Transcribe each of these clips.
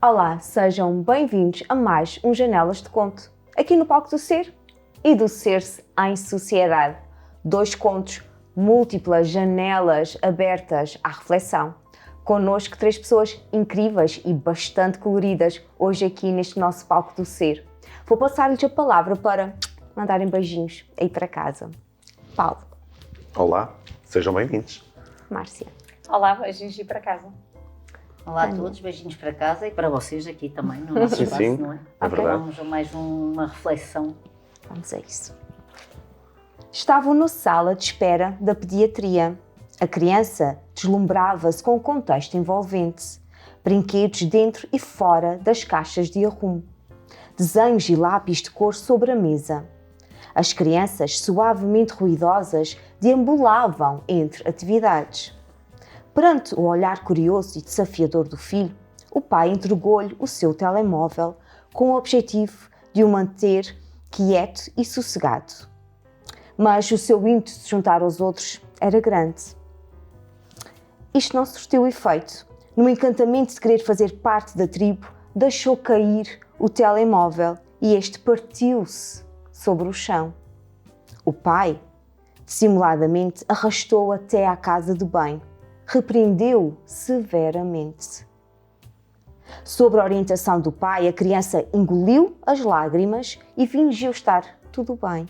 Olá, sejam bem-vindos a mais um Janelas de Conto, aqui no Palco do Ser e do Ser-se em Sociedade. 2 contos, múltiplas janelas abertas à reflexão. Connosco 3 pessoas incríveis e bastante coloridas hoje aqui neste nosso Palco do Ser. Vou passar-lhes a palavra para mandarem beijinhos aí para casa. Paulo. Olá, sejam bem-vindos. Márcia. Olá, beijinhos e para casa. Olá a todos, beijinhos para casa e para vocês aqui também no nosso espaço, sim, não é? é verdade. Vamos a mais uma reflexão. Vamos a isso. Estavam na sala de espera da pediatria. A criança deslumbrava-se com o contexto envolvente. Brinquedos dentro e fora das caixas de arrumo. Desenhos e lápis de cor sobre a mesa. As crianças, suavemente ruidosas, deambulavam entre atividades. Perante o olhar curioso e desafiador do filho, o pai entregou-lhe o seu telemóvel com o objetivo de o manter quieto e sossegado. Mas o seu ímpeto de se juntar aos outros era grande. Isto não surtiu efeito. No encantamento de querer fazer parte da tribo, deixou cair o telemóvel e este partiu-se sobre o chão. O pai, dissimuladamente, arrastou-o até à casa de banho. Repreendeu-o severamente. Sob a orientação do pai, a criança engoliu as lágrimas e fingiu estar tudo bem.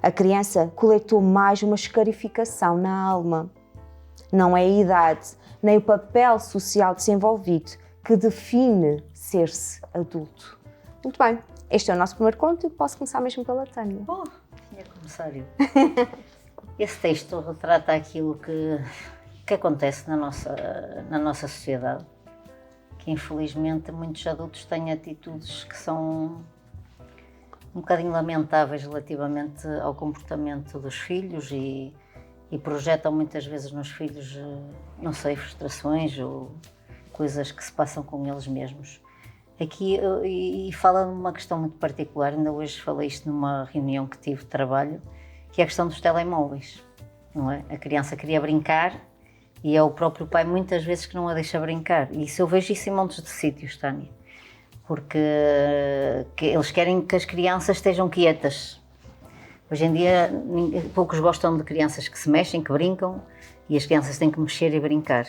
A criança coletou mais uma escarificação na alma. Não é a idade, nem o papel social desenvolvido que define ser-se adulto. Muito bem, este é o nosso primeiro conto e posso começar mesmo pela Tânia. Tinha que começar eu. Esse texto retrata aquilo que acontece na nossa sociedade, que infelizmente muitos adultos têm atitudes que são um bocadinho lamentáveis relativamente ao comportamento dos filhos e projetam muitas vezes nos filhos, não sei, frustrações ou coisas que se passam com eles mesmos. Aqui, e fala numa questão muito particular, ainda hoje falei isto numa reunião que tive de trabalho, que é a questão dos telemóveis, não é? A criança queria brincar e é o próprio pai muitas vezes que não a deixa brincar. E isso eu vejo isso em montes de sítios, Tânia, porque eles querem que as crianças estejam quietas. Hoje em dia poucos gostam de crianças que se mexem, que brincam, e as crianças têm que mexer e brincar.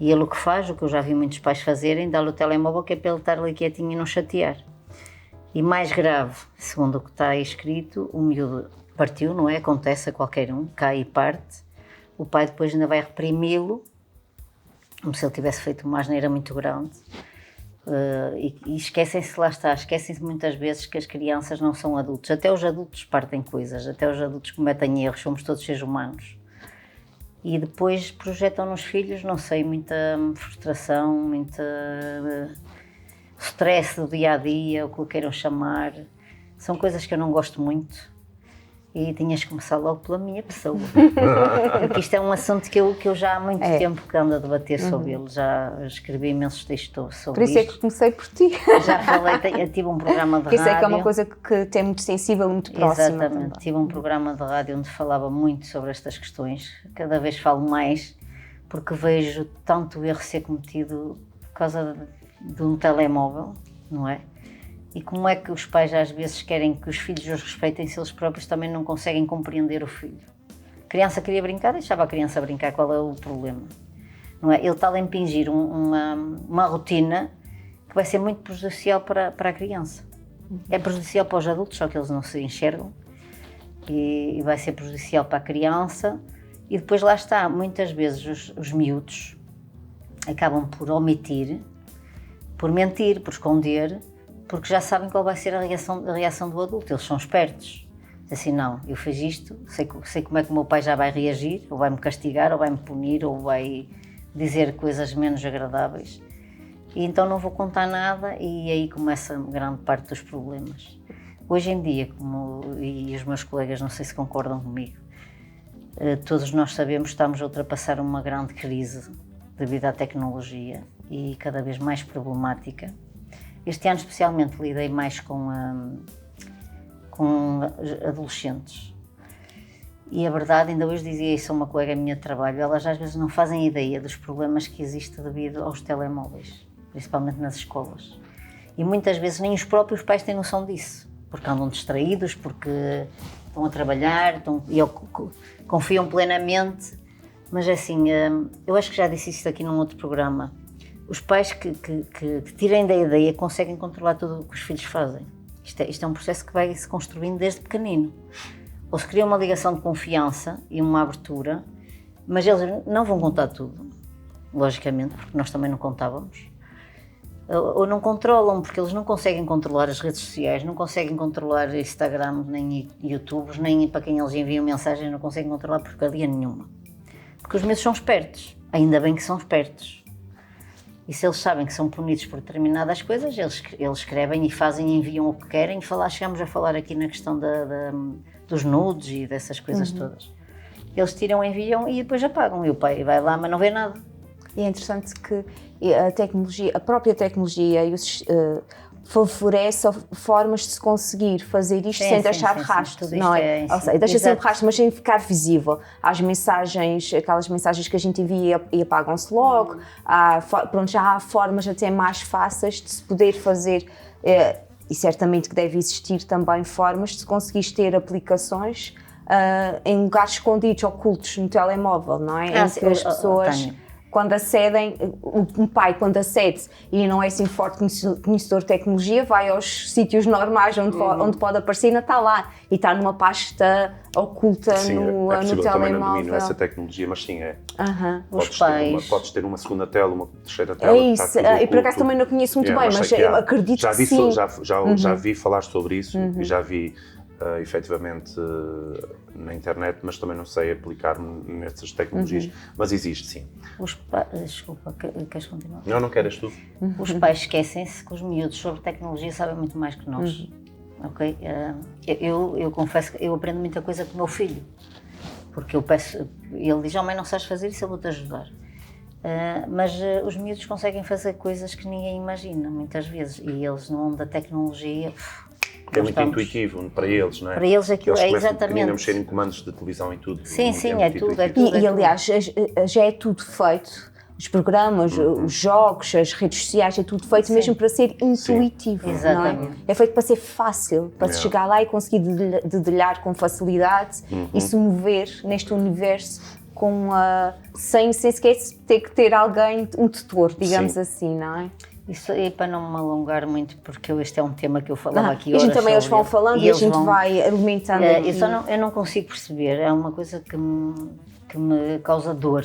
E ele o que faz, o que eu já vi muitos pais fazerem, dá-lhe o telemóvel que é para ele estar ali quietinho e não chatear. E mais grave, segundo o que está aí escrito, o miúdo partiu, não é? Acontece a qualquer um, cai e parte. O pai depois ainda vai reprimi-lo, como se ele tivesse feito uma asneira muito grande. E esquecem-se, lá está, esquecem-se muitas vezes que as crianças não são adultos. Até os adultos partem coisas, até os adultos cometem erros, somos todos seres humanos. E depois projetam nos filhos, não sei, muita frustração, muita stress do dia-a-dia, o que queiram chamar. São coisas que eu não gosto muito. E tinhas que começar logo pela minha pessoa. Porque isto é um assunto que eu já há muito tempo que ando a debater sobre ele. Já escrevi imensos textos sobre Por isto. isso é que comecei por ti. Já falei, eu tive um programa de rádio. Isso é que é uma coisa que tem muito sensível, muito próxima. Exatamente. Também. Tive um programa de rádio onde falava muito sobre estas questões. Cada vez falo mais, porque vejo tanto erro ser cometido por causa de um telemóvel, não é? E como é que os pais às vezes querem que os filhos os respeitem se eles próprios também não conseguem compreender o filho? A criança queria brincar, deixava a criança brincar, qual é o problema? Não é? Ele está a impingir uma rotina que vai ser muito prejudicial para a criança. É prejudicial para os adultos, só que eles não se enxergam, e vai ser prejudicial para a criança. E depois lá está, muitas vezes os miúdos acabam por omitir, por mentir, por esconder, porque já sabem qual vai ser a reação do adulto. Eles são espertos. Assim, não, eu fiz isto, sei como é que o meu pai já vai reagir, ou vai-me castigar, ou vai-me punir, ou vai dizer coisas menos agradáveis. E então não vou contar nada, e aí começa grande parte dos problemas. Hoje em dia, e os meus colegas não sei se concordam comigo, todos nós sabemos que estamos a ultrapassar uma grande crise devido à tecnologia e cada vez mais problemática. Este ano especialmente lidei mais com adolescentes. E a verdade, ainda hoje dizia isso a uma colega minha de trabalho, elas às vezes não fazem ideia dos problemas que existem devido aos telemóveis. principalmente nas escolas. E muitas vezes nem os próprios pais têm noção disso, porque andam distraídos, porque estão a trabalhar e confiam plenamente. Mas assim, eu acho que já disse isto aqui num outro programa, os pais que tirem da ideia conseguem controlar tudo o que os filhos fazem. Isto é um processo que vai se construindo desde pequenino. Ou se cria uma ligação de confiança e uma abertura, mas eles não vão contar tudo, logicamente, porque nós também não contávamos. Ou não controlam, porque eles não conseguem controlar as redes sociais, não conseguem controlar Instagram, nem YouTubes, nem para quem eles enviam mensagens, não conseguem controlar porcaria nenhuma. Porque os meus são espertos, ainda bem que são espertos. E se eles sabem que são punidos por determinadas coisas, eles escrevem e fazem e enviam o que querem. Chegamos a falar aqui na questão dos nudes e dessas coisas todas. Eles tiram, enviam e depois apagam. E o pai vai lá, mas não vê nada. E é interessante que a própria tecnologia favorece formas de se conseguir fazer isto sem deixar rastro, não é? Ou seja, deixa sempre rastro, mas sem ficar visível. As mensagens, aquelas mensagens que a gente envia e apagam-se logo, já há formas até mais fáceis de se poder fazer, e certamente que deve existir também formas de se conseguir ter aplicações em lugares escondidos, ocultos no telemóvel, não é? Em que as pessoas... Quando acedem, um pai quando acede e não é assim forte conhecedor de tecnologia, vai aos sítios normais onde pode aparecer e não está lá. E está numa pasta oculta no telemóvel. Também não domino essa tecnologia, mas sim, é. Podes ter uma segunda tela, uma terceira tela. É isso, e por acaso também não conheço muito bem, mas eu acredito que sim. Já vi falar sobre isso e já vi efetivamente na internet, mas também não sei aplicar-me nessas tecnologias, mas existe sim. Desculpa, queres continuar? Não queres tu? Os pais esquecem-se que os miúdos sobre tecnologia sabem muito mais que nós, ok? Eu confesso que eu aprendo muita coisa com o meu filho, porque eu peço, ele diz, mãe, não sabes fazer isso, eu vou-te ajudar. Mas os miúdos conseguem fazer coisas que ninguém imagina, muitas vezes, e eles no mundo da tecnologia... É muito intuitivo para eles, não é? Para eles aquilo é exatamente. Eles mexer em comandos de televisão e tudo. Sim, é tudo. E aliás, já é tudo feito. Os programas, os jogos, as redes sociais, é tudo feito mesmo para ser intuitivo. Exatamente. Não é? É feito para ser fácil, para se chegar lá e conseguir dedilhar com facilidade e se mover neste universo sem sequer ter que ter alguém, um tutor, digamos assim, não é? Isso é para não me alongar muito, porque este é um tema que eu falava aqui horas. E também eles vão falando e a gente vai alimentando. Eu não consigo perceber, é uma coisa que me causa dor,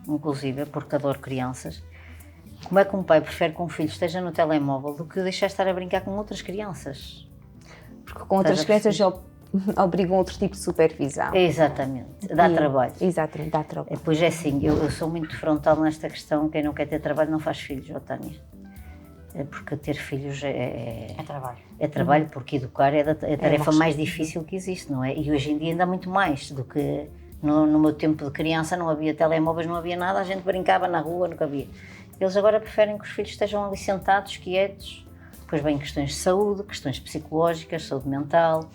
inclusive, porque adoro crianças. Como é que um pai prefere que um filho esteja no telemóvel do que deixar estar a brincar com outras crianças? Porque com outras crianças obrigam outro tipo de supervisão. Exatamente, dá trabalho. Exatamente, dá trabalho. Pois é assim, eu sou muito frontal nesta questão, quem não quer ter trabalho não faz filhos, Tânia. Porque ter filhos é trabalho. É trabalho, porque educar é a tarefa mais difícil que existe, não é? E hoje em dia ainda há muito mais do que no meu tempo de criança, não havia telemóveis, não havia nada, a gente brincava na rua, nunca havia. Eles agora preferem que os filhos estejam ali sentados, quietos, depois vêm questões de saúde, questões psicológicas, saúde mental,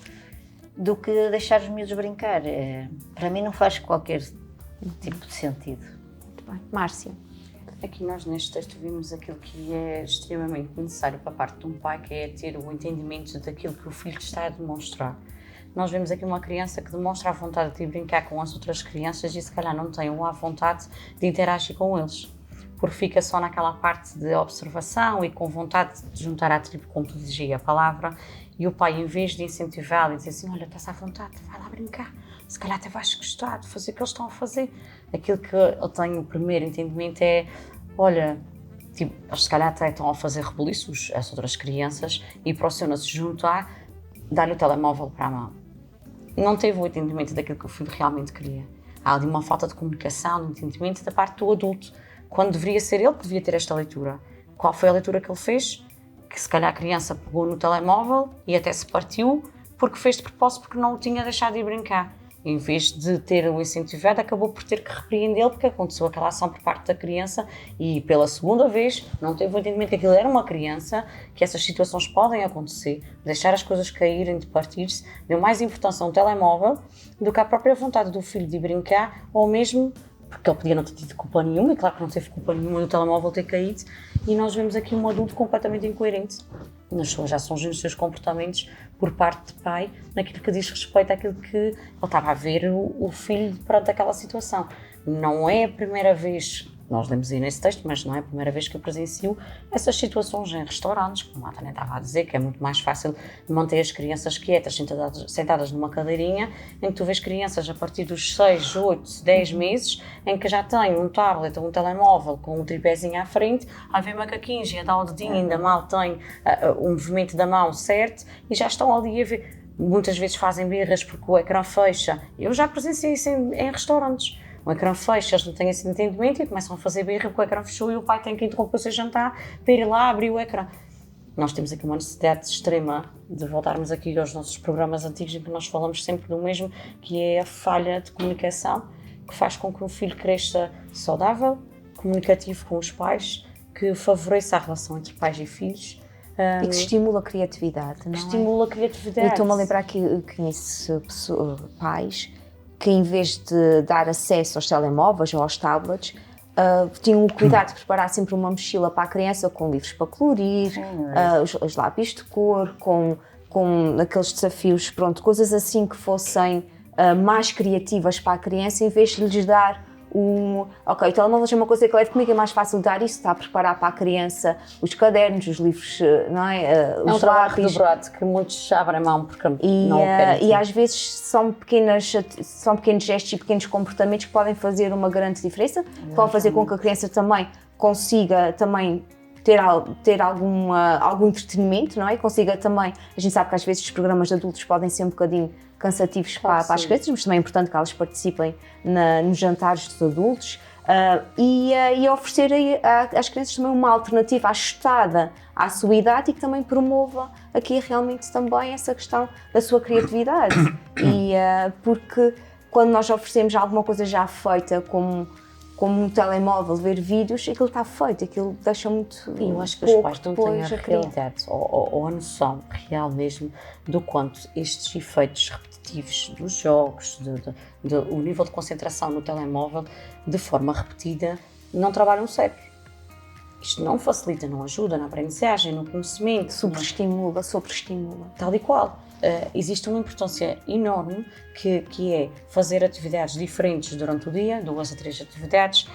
do que deixar os miúdos brincar. Para mim não faz qualquer tipo de sentido. Muito bem. Márcia? Aqui nós neste texto vimos aquilo que é extremamente necessário para a parte de um pai, que é ter o entendimento daquilo que o filho está a demonstrar. Nós vemos aqui uma criança que demonstra a vontade de brincar com as outras crianças e se calhar não tem a vontade de interagir com eles, porque fica só naquela parte de observação e com vontade de juntar à tribo, como tu dizia a palavra, e o pai, em vez de incentivá-lo e dizer assim, olha, estás à vontade, vai lá brincar, se calhar até vais gostar de fazer o que eles estão a fazer. Aquilo que eu tenho o primeiro entendimento é, olha, tipo, eles se calhar até estão a fazer rebuliços, as outras crianças, e para o seu não se juntar, dar-lhe o telemóvel para a mão. Não teve o entendimento daquilo que o filho realmente queria. Há ali uma falta de comunicação, de entendimento da parte do adulto, quando deveria ser ele que devia ter esta leitura. Qual foi a leitura que ele fez? Que se calhar a criança pegou no telemóvel e até se partiu porque fez de propósito, porque não o tinha deixado de ir brincar. Em vez de ter o incentivado, acabou por ter que repreendê-lo porque aconteceu aquela ação por parte da criança e pela segunda vez não teve o entendimento que aquilo era uma criança, que essas situações podem acontecer, deixar as coisas caírem, de partir-se, deu mais importância a um telemóvel do que à própria vontade do filho de brincar ou mesmo porque ele podia não ter tido culpa nenhuma, e claro que não teve culpa nenhuma do telemóvel ter caído, e nós vemos aqui um adulto completamente incoerente nas suas ações e nos seus comportamentos por parte de pai, naquilo que diz respeito àquilo que ele estava a ver o filho perante aquela situação. Não é a primeira vez, nós lemos aí nesse texto, mas não é a primeira vez que eu presencio essas situações em restaurantes, como a Tânia estava a dizer, que é muito mais fácil manter as crianças quietas, sentadas numa cadeirinha, em que tu vês crianças a partir dos 6, 8, 10 meses, em que já têm um tablet ou um telemóvel com um tripézinho à frente, a ver macaquinhos e a dar o dedinho, ainda mal tem o movimento da mão certo, e já estão ali a ver. Muitas vezes fazem birras porque o ecrã fecha. Eu já presenciei isso em restaurantes. O ecrã fecha, eles não têm esse entendimento e começam a fazer birra porque o ecrã fechou e o pai tem que interromper o seu jantar para ir lá abrir o ecrã. Nós temos aqui uma necessidade extrema de voltarmos aqui aos nossos programas antigos em que nós falamos sempre do mesmo, que é a falha de comunicação, que faz com que o filho cresça saudável, comunicativo com os pais, que favoreça a relação entre pais e filhos. E que estimula a criatividade, não é? Estimula a criatividade. Eu estou-me a lembrar que conheço pais que, em vez de dar acesso aos telemóveis ou aos tablets, tinham o cuidado de preparar sempre uma mochila para a criança com livros para colorir, os lápis de cor, com aqueles desafios, pronto, coisas assim que fossem mais criativas para a criança, em vez de lhes dar ok, o telemóvel é uma coisa que eu levo comigo, é mais fácil dar isso, está a preparar para a criança os cadernos, os livros, não é? Os lápis. Dobrado, que muitos abrem mão porque não querem. E às vezes são pequenos gestos e pequenos comportamentos que podem fazer uma grande diferença, que podem fazer com que a criança também consiga ter algum entretenimento, não é? Consiga também, a gente sabe que às vezes os programas de adultos podem ser um bocadinho cansativos para as crianças, mas também é importante que elas participem nos jantares dos adultos e oferecer às crianças também uma alternativa ajustada à sua idade e que também promova aqui realmente também essa questão da sua criatividade. Porque quando nós oferecemos alguma coisa já feita, como um telemóvel, ver vídeos, aquilo está feito, aquilo deixa muito. E eu acho que os pais não têm a realidade ou a noção real mesmo do quanto estes efeitos repetitivos dos jogos, o nível de concentração no telemóvel, de forma repetida, não trabalham o cérebro. Isto não facilita, não ajuda na aprendizagem, no conhecimento. Sobreestimula. Tal e qual. Existe uma importância enorme que é fazer atividades diferentes durante o dia, 2 a 3 atividades,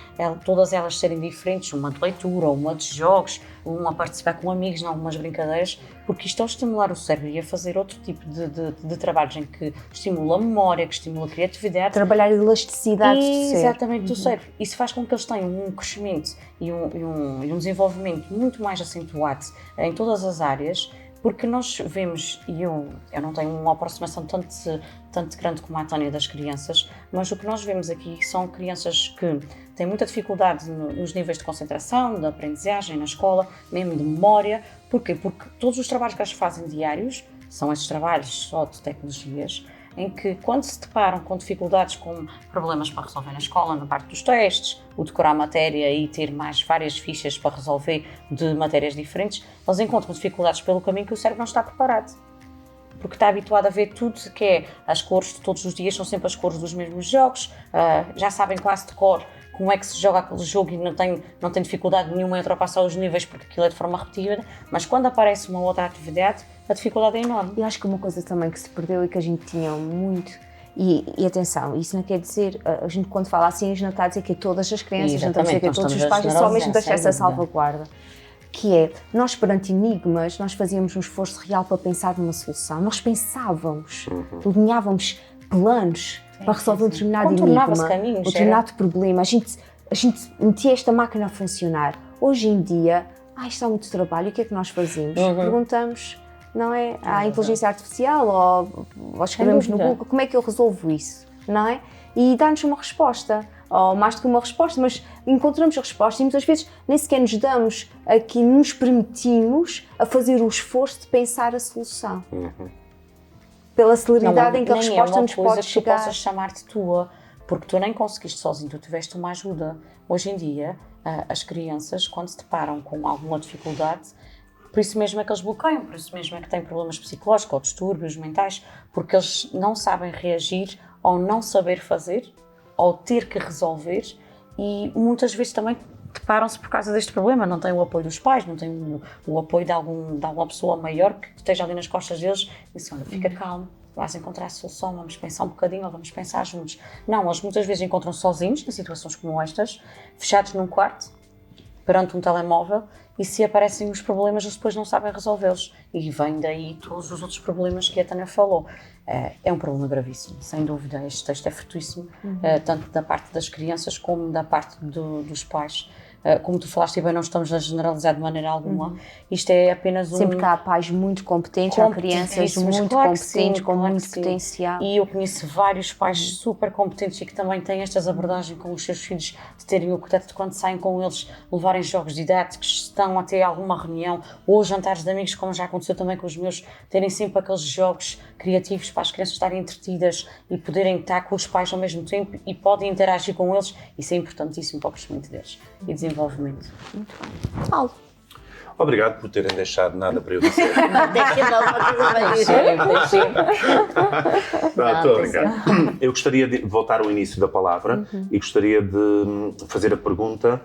todas elas serem diferentes, uma de leitura, uma de jogos, uma a participar com amigos em algumas brincadeiras, porque isto ao estimular o cérebro e a fazer outro tipo de trabalhos em que estimula a memória, que estimula a criatividade. Trabalhar a elasticidade do cérebro. Exatamente, do cérebro. Isso faz com que eles tenham um crescimento e um desenvolvimento muito mais acentuado em todas as áreas, porque nós vemos, e eu não tenho uma aproximação tanto grande como a Tânia das crianças, mas o que nós vemos aqui são crianças que têm muita dificuldade nos níveis de concentração, de aprendizagem na escola, mesmo de memória. Porquê? Porque todos os trabalhos que elas fazem diários são estes trabalhos só de tecnologias, em que quando se deparam com dificuldades, com problemas para resolver na escola, na parte dos testes, o decorar matéria e ter mais várias fichas para resolver de matérias diferentes, eles encontram dificuldades pelo caminho que o cérebro não está preparado. Porque está habituado a ver tudo, que é as cores de todos os dias, são sempre as cores dos mesmos jogos, já sabem quase de cor como é que se joga aquele jogo e não tem dificuldade nenhuma em ultrapassar os níveis porque aquilo é de forma repetida, mas quando aparece uma outra atividade, a dificuldade é enorme. Eu acho que uma coisa também que se perdeu e que a gente tinha muito, e atenção, isso não quer dizer, a gente quando fala assim, a gente não está a dizer que todas as crianças, não está a dizer que todos os pais, é só mesmo deixar essa salvaguarda. Que é, nós perante enigmas, nós fazíamos um esforço real para pensar numa solução, nós pensávamos, delineávamos planos para resolver um determinado enigma, um determinado problema, a gente metia esta máquina a funcionar. Hoje em dia, isto há muito trabalho, e o que é que nós fazemos? Perguntamos, não é, à inteligência artificial ou escrevemos no Google, como é que eu resolvo isso, não é? E dá-nos uma resposta, ou mais do que uma resposta, mas encontramos a resposta e muitas vezes nem sequer nos permitimos a fazer o esforço de pensar a solução. Pela celeridade em que a resposta nos pode chegar. Não é uma coisa que tu possas chamar-te tua, porque tu nem conseguiste sozinho, tu tiveste uma ajuda. Hoje em dia, as crianças, quando se deparam com alguma dificuldade, por isso mesmo é que eles bloqueiam, por isso mesmo é que têm problemas psicológicos ou distúrbios mentais, porque eles não sabem reagir ao não saber fazer, ao ter que resolver, e muitas vezes também deparam-se por causa deste problema, não têm o apoio dos pais, não têm o apoio de alguma pessoa maior que esteja ali nas costas deles e diz, olha, fica calmo, vais encontrar a solução, vamos pensar um bocadinho ou vamos pensar juntos. Não, eles muitas vezes encontram sozinhos, em situações como estas, fechados num quarto, perante um telemóvel, e se aparecem os problemas, eles depois não sabem resolvê-los. E vem daí todos os outros problemas que a Tânia falou. É um problema gravíssimo, sem dúvida. Este texto é fortíssimo, tanto da parte das crianças como da parte dos pais. Como tu falaste, e bem, não estamos a generalizar de maneira alguma. Isto é apenas Sempre que há pais muito competentes, há crianças muito competentes, com muito potencial. E eu conheço vários pais super competentes e que também têm estas abordagens com os seus filhos, de terem o cuidado de quando saem com eles, levarem jogos didáticos, estão a ter alguma reunião, ou jantares de amigos, como já aconteceu também com os meus, terem sempre aqueles jogos criativos para as crianças estarem entretidas e poderem estar com os pais ao mesmo tempo e podem interagir com eles. Isso é importantíssimo para o crescimento deles e desenvolvimento. Muito bem. Paulo. Obrigado por terem deixado nada para eu dizer. Deixa-me alguma coisa para dizer. Não, estou a brincar. Eu gostaria de voltar ao início da palavra e gostaria de fazer a pergunta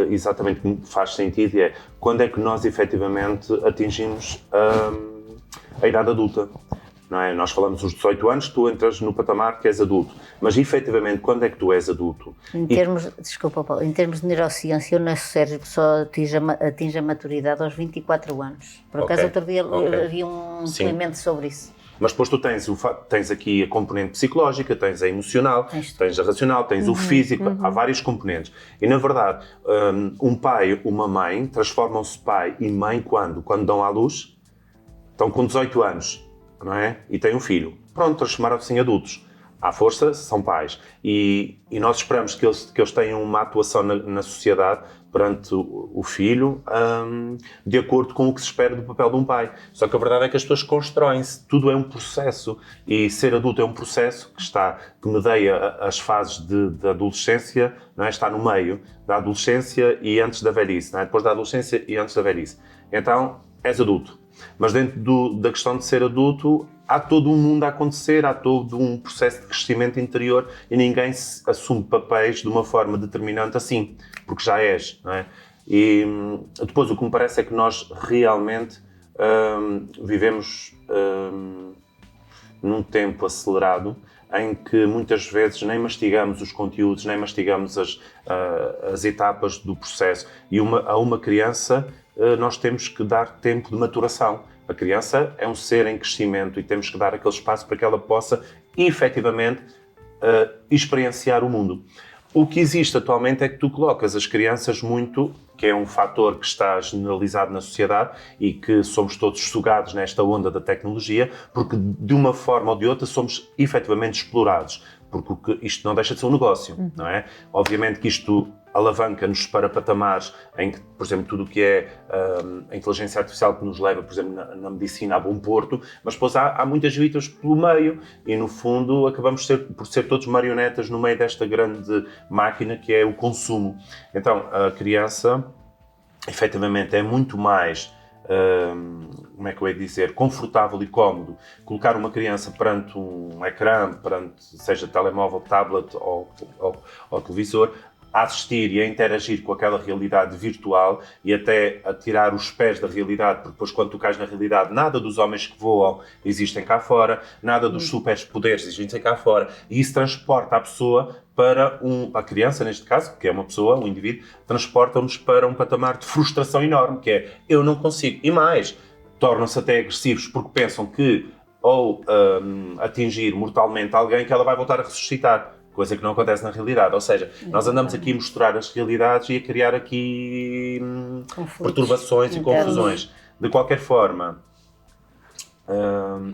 exatamente como faz sentido, é quando é que nós efetivamente atingimos a idade adulta? Não é? Nós falamos os 18 anos, tu entras no patamar que és adulto, mas efetivamente quando é que tu és adulto? Desculpa, Paulo, em termos de neurociência, o nosso cérebro só atinge a maturidade aos 24 anos. Por acaso, outro dia havia um depoimento sobre isso. Mas depois tu tens aqui a componente psicológica, tens a emocional, tens a racional, tens o físico, há vários componentes. E na verdade, um pai, uma mãe, transformam-se pai e mãe quando? Quando dão à luz, estão com 18 anos. Não é? E têm um filho. Pronto, transformaram-se em adultos. À força, são pais. E nós esperamos que eles tenham uma atuação na sociedade perante o filho de acordo com o que se espera do papel de um pai. Só que a verdade é que as pessoas constroem-se. Tudo é um processo. E ser adulto é um processo que medeia as fases de adolescência, não é? Está no meio da adolescência e antes da velhice. Não é? Depois da adolescência e antes da velhice. Então, és adulto. Mas dentro da questão de ser adulto, há todo um mundo a acontecer, há todo um processo de crescimento interior e ninguém assume papéis de uma forma determinante assim, porque já és, não é? E depois o que me parece é que nós realmente vivemos num tempo acelerado em que muitas vezes nem mastigamos os conteúdos, nem mastigamos as etapas do processo. E a uma criança nós temos que dar tempo de maturação. A criança é um ser em crescimento e temos que dar aquele espaço para que ela possa efetivamente experienciar o mundo. O que existe atualmente é que tu colocas as crianças muito, que é um fator que está generalizado na sociedade e que somos todos sugados nesta onda da tecnologia, porque de uma forma ou de outra somos efetivamente explorados, porque isto não deixa de ser um negócio, não é? Obviamente que isto alavanca-nos para patamares em que, por exemplo, tudo o que é a inteligência artificial que nos leva, por exemplo, na medicina a bom porto, mas depois há muitas vidas pelo meio e, no fundo, acabamos por ser todos marionetas no meio desta grande máquina que é o consumo. Então, a criança, efetivamente, é muito mais, como é que eu ia dizer, confortável e cómodo colocar uma criança perante um ecrã, seja telemóvel, tablet ou televisor, a assistir e a interagir com aquela realidade virtual e até a tirar os pés da realidade, porque depois quando tu cais na realidade, nada dos homens que voam existem cá fora, nada dos superpoderes existem cá fora, e isso transporta a pessoa para a criança, neste caso, que é uma pessoa, um indivíduo, transporta-nos para um patamar de frustração enorme, que é, eu não consigo, e mais, tornam-se até agressivos porque pensam que ou atingir mortalmente alguém que ela vai voltar a ressuscitar. Coisa que não acontece na realidade. Ou seja, nós andamos aqui a misturar as realidades e a criar aqui perturbações e confusões. De qualquer forma,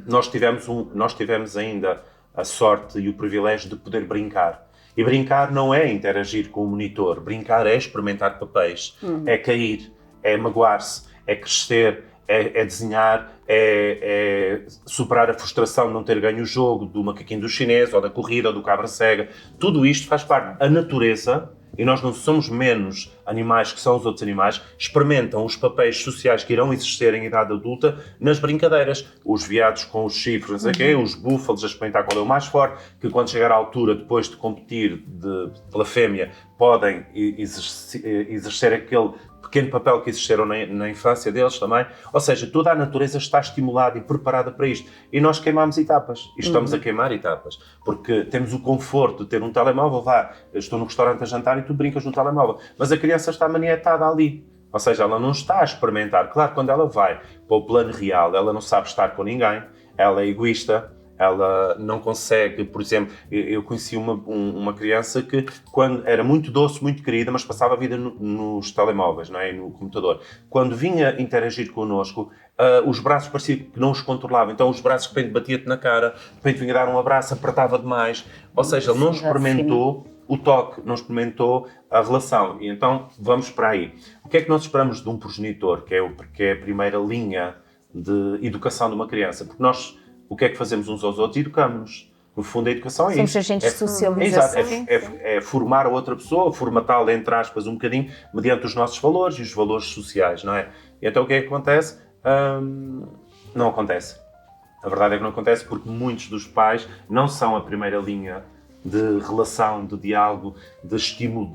nós tivemos ainda a sorte e o privilégio de poder brincar. E brincar não é interagir com o monitor. Brincar é experimentar papéis, é cair, é magoar-se, é crescer, é desenhar, é superar a frustração de não ter ganho o jogo, do macaquinho do chinês, ou da corrida, ou do cabra cega. Tudo isto faz parte da natureza e nós não somos menos animais que são os outros animais, experimentam os papéis sociais que irão exercer em idade adulta nas brincadeiras. Os veados com os chifres, não sei o quê, os búfalos a experimentar qual é o mais forte, que quando chegar à altura, depois de competir pela fêmea, podem exercer aquele pequeno papel que exerceram na infância deles também. Ou seja, toda a natureza está estimulada e preparada para isto. E nós queimamos etapas. E estamos a queimar etapas. Porque temos o conforto de ter um telemóvel. Eu estou no restaurante a jantar e tu brincas no telemóvel. Mas a criança está maniatada ali. Ou seja, ela não está a experimentar. Claro, quando ela vai para o plano real, ela não sabe estar com ninguém. Ela é egoísta. Ela não consegue, por exemplo, eu conheci uma criança que quando era muito doce, muito querida, mas passava a vida nos telemóveis, não é? No computador. Quando vinha interagir connosco, os braços pareciam que não os controlavam. Então os braços de repente batia-te na cara, de repente vinha dar um abraço, apertava demais. Ou seja, ele não experimentou o toque, não experimentou a relação. E então vamos para aí. O que é que nós esperamos de um progenitor, que é a primeira linha de educação de uma criança? Porque nós, o que é que fazemos uns aos outros? Educamos-nos. No fundo, a educação é Somos isso. agentes de socialização. Exato, é formar a outra pessoa, formatá-la, entre aspas, um bocadinho, mediante os nossos valores e os valores sociais, não é? E então o que é que acontece? Não acontece. A verdade é que não acontece porque muitos dos pais não são a primeira linha de relação, de diálogo, de estímulo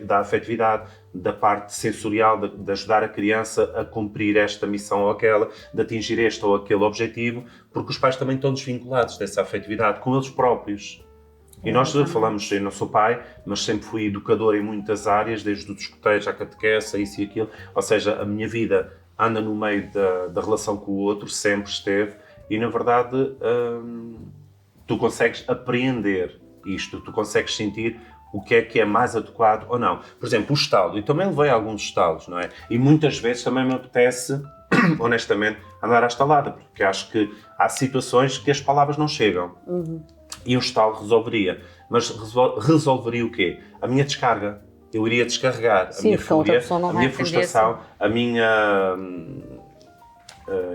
da afetividade, da parte sensorial, de ajudar a criança a cumprir esta missão ou aquela, de atingir este ou aquele objetivo, porque os pais também estão desvinculados dessa afetividade com eles próprios. E nós falamos, eu não sou pai, mas sempre fui educador em muitas áreas, desde o discotejo à catequese, isso e aquilo. Ou seja, a minha vida anda no meio da relação com o outro, sempre esteve, e na verdade tu consegues apreender isto, tu consegues sentir o que é mais adequado ou não. Por exemplo, o estalo. Eu também levei alguns estalos, não é? E muitas vezes também me apetece, honestamente, andar à estalada, porque acho que há situações que as palavras não chegam. E o estalo resolveria. Mas resolveria o quê? A minha descarga. Eu iria descarregar a minha fúria, a minha frustração, a minha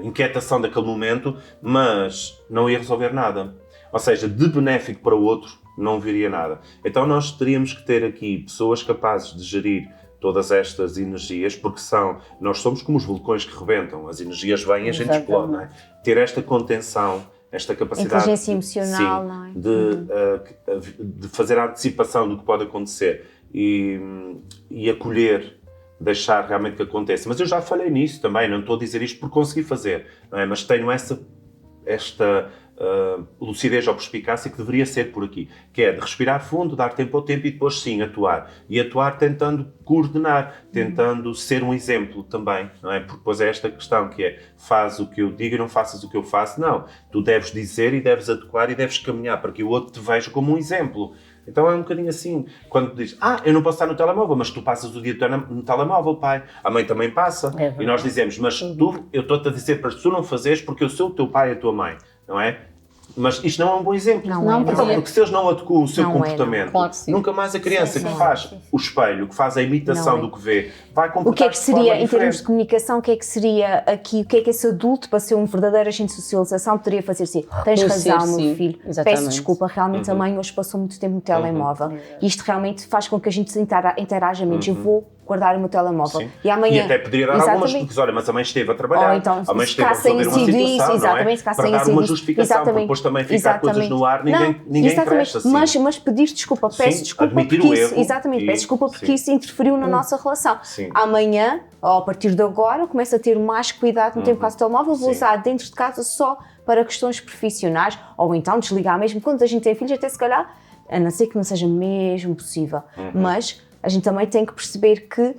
inquietação daquele momento, mas não ia resolver nada. Ou seja, de benéfico para o outro, não viria nada. Então nós teríamos que ter aqui pessoas capazes de gerir todas estas energias, porque nós somos como os vulcões que rebentam, as energias vêm e a gente explode, não é? Ter esta contenção, esta capacidade inteligência emocional, não é? de fazer a antecipação do que pode acontecer e acolher, deixar realmente que aconteça. Mas eu já falei nisso também, não estou a dizer isto por conseguir fazer, não é? Mas tenho esta lucidez ou perspicácia que deveria ser por aqui, que é de respirar fundo, dar tempo ao tempo e depois sim atuar. E atuar tentando coordenar, tentando ser um exemplo também, não é? Porque depois é esta questão que é, faz o que eu digo e não faças o que eu faço. Não, tu deves dizer e deves adequar e deves caminhar para que o outro te veja como um exemplo. Então é um bocadinho assim, quando tu dizes, eu não posso estar no telemóvel, mas tu passas o dia no telemóvel, pai. A mãe também passa. E nós dizemos, mas eu estou-te a dizer para tu não fazeres porque eu sou o teu pai e a tua mãe, não é? Mas isto não é um bom exemplo. Porque se eles não adequam o seu comportamento, claro, nunca mais a criança que faz o espelho, que faz a imitação do que vê, vai comportar-se. O que é que seria, em termos de comunicação, o que é que seria aqui, o que é que esse adulto, para ser um verdadeiro agente de socialização, poderia fazer assim? Tens razão, meu filho. Exatamente. Peço desculpa, realmente a mãe hoje passou muito tempo no telemóvel. Isto realmente faz com que a gente se interaja menos. Eu vou guardar o meu telemóvel. E amanhã... E até poderia dar algumas explicações. Olha, mas a mãe esteve a trabalhar. Ou então, a mãe esteve a resolver uma situação, exatamente, não é? Para dar uma justificação, porque depois também ficar coisas no ar, ninguém cresce assim. Mas pedir desculpa, peço desculpa porque isso, exatamente, peço desculpa porque isso interferiu na nossa relação. Amanhã, ou a partir de agora, começo a ter mais cuidado no tempo que faço o telemóvel, vou usar dentro de casa só para questões profissionais, ou então desligar mesmo. Quando a gente tem filhos, até se calhar, a não ser que não seja mesmo possível, mas a gente também tem que perceber que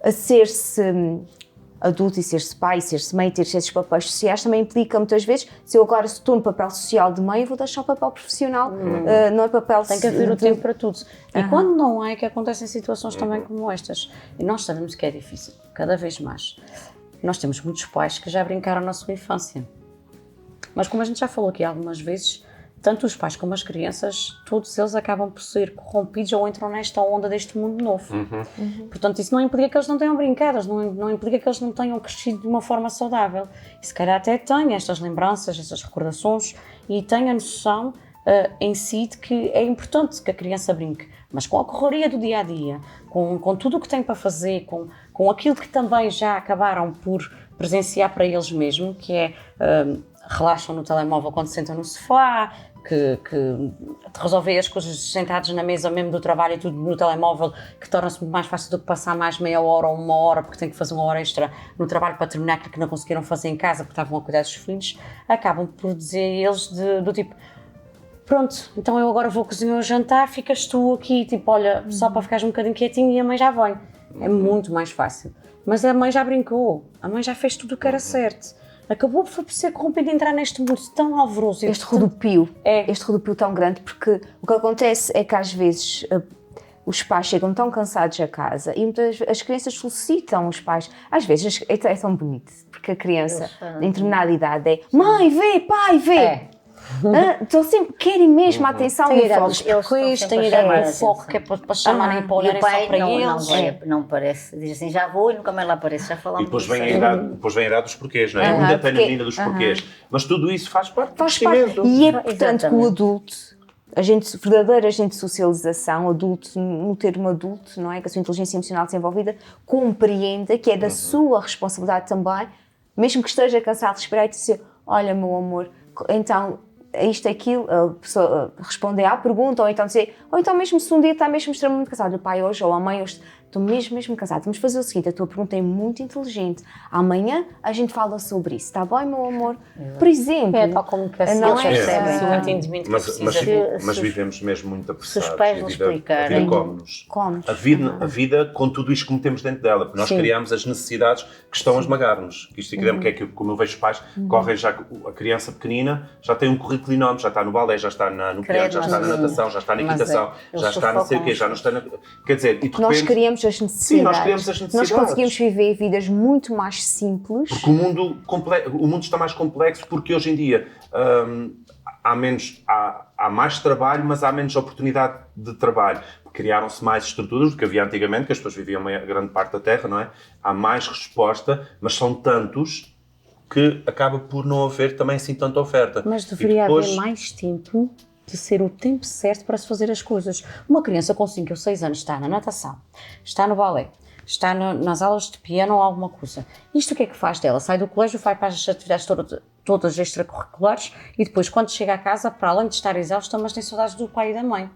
a ser-se adulto e ser-se pai, e ser-se mãe, ter esses papéis sociais também implica muitas vezes, se eu agora estou no papel social de mãe, eu vou deixar o papel profissional, não é papel... Tem que haver o tempo para tudo. E quando não é, que acontecem situações também como estas. E nós sabemos que é difícil, cada vez mais. Nós temos muitos pais que já brincaram na sua infância. Mas como a gente já falou aqui algumas vezes, tanto os pais como as crianças, todos eles acabam por ser corrompidos ou entram nesta onda deste mundo novo. Portanto, isso não implica que eles não tenham brincado, não implica que eles não tenham crescido de uma forma saudável. E se calhar até têm estas lembranças, estas recordações e têm a noção em si de que é importante que a criança brinque. Mas com a correria do dia-a-dia, com tudo o que têm para fazer, com aquilo que também já acabaram por presenciar para eles mesmos, que é relaxam no telemóvel quando se sentam no sofá, que resolver as coisas sentados na mesa mesmo do trabalho e tudo no telemóvel, que torna-se muito mais fácil do que passar mais meia hora ou uma hora, porque têm que fazer uma hora extra no trabalho para terminar aquilo que não conseguiram fazer em casa porque estavam a cuidar dos filhos, acabam por dizer eles do tipo, pronto, então eu agora vou cozinhar o jantar, ficas tu aqui, tipo, olha, só para ficares um bocadinho quietinho e a mãe já vem. É muito mais fácil. Mas a mãe já brincou, a mãe já fez tudo o que era certo. Acabou por ser corrompido de entrar neste mundo tão alvoroço. Este rodopio tão grande, porque o que acontece é que às vezes os pais chegam tão cansados a casa e muitas as crianças solicitam os pais. Às vezes é tão bonito, porque a criança em determinada idade é mãe, vê, pai, vê. Então sempre querem mesmo a atenção e o foco. Eles têm o foco que é para chamarem para olharem só para eles. Não parece, diz assim, já vou e nunca mais lá aparece, já falamos. E depois vem a idade dos porquês, não é? Ainda tem a menina dos porquês. Mas tudo isso faz parte do crescimento. E é portanto que o adulto, verdadeira agente de socialização, o adulto, no termo adulto, não é? Que a sua inteligência emocional desenvolvida, compreenda que é da sua responsabilidade também, mesmo que esteja cansado de esperar e dizer, olha meu amor, então isto, aquilo, a pessoa responder à pergunta, ou então dizer, ou então mesmo se um dia está mesmo extremamente cansado, o pai hoje ou a mãe hoje, estou mesmo cansado, vamos fazer o seguinte, a tua pergunta é muito inteligente, amanhã a gente fala sobre isso, está bem meu amor? Por exemplo, é tal comunicação, não é o entendimento mas vivemos mesmo muito apressados. Se os pais não explicarem, a vida com tudo isto que metemos dentro dela, porque nós criamos as necessidades que estão a esmagar-nos. Isto é que como eu vejo os pais, correm já, a criança pequenina já tem um currículo enorme, já está no balé, já está no piano, já está na natação, já está na equitação, já está não sei o quê, já não está na... Quer dizer, e de repente... Nós criamos as necessidades. Sim, nós criamos as necessidades. Nós conseguimos viver vidas muito mais simples. Porque o mundo está mais complexo, porque hoje em dia há mais trabalho, mas há menos oportunidade de trabalho. Criaram-se mais estruturas do que havia antigamente, que as pessoas viviam uma grande parte da Terra, não é? Há mais resposta, mas são tantos que acaba por não haver também assim tanta oferta. Mas deveria haver mais tempo de ser o tempo certo para se fazer as coisas. Uma criança com 5 ou 6 anos está na natação, está no balé, está nas aulas de piano ou alguma coisa. Isto o que é que faz dela? Sai do colégio, vai para as atividades todas extracurriculares e depois, quando chega a casa, para além de estar exausta, mas tem saudades do pai e da mãe.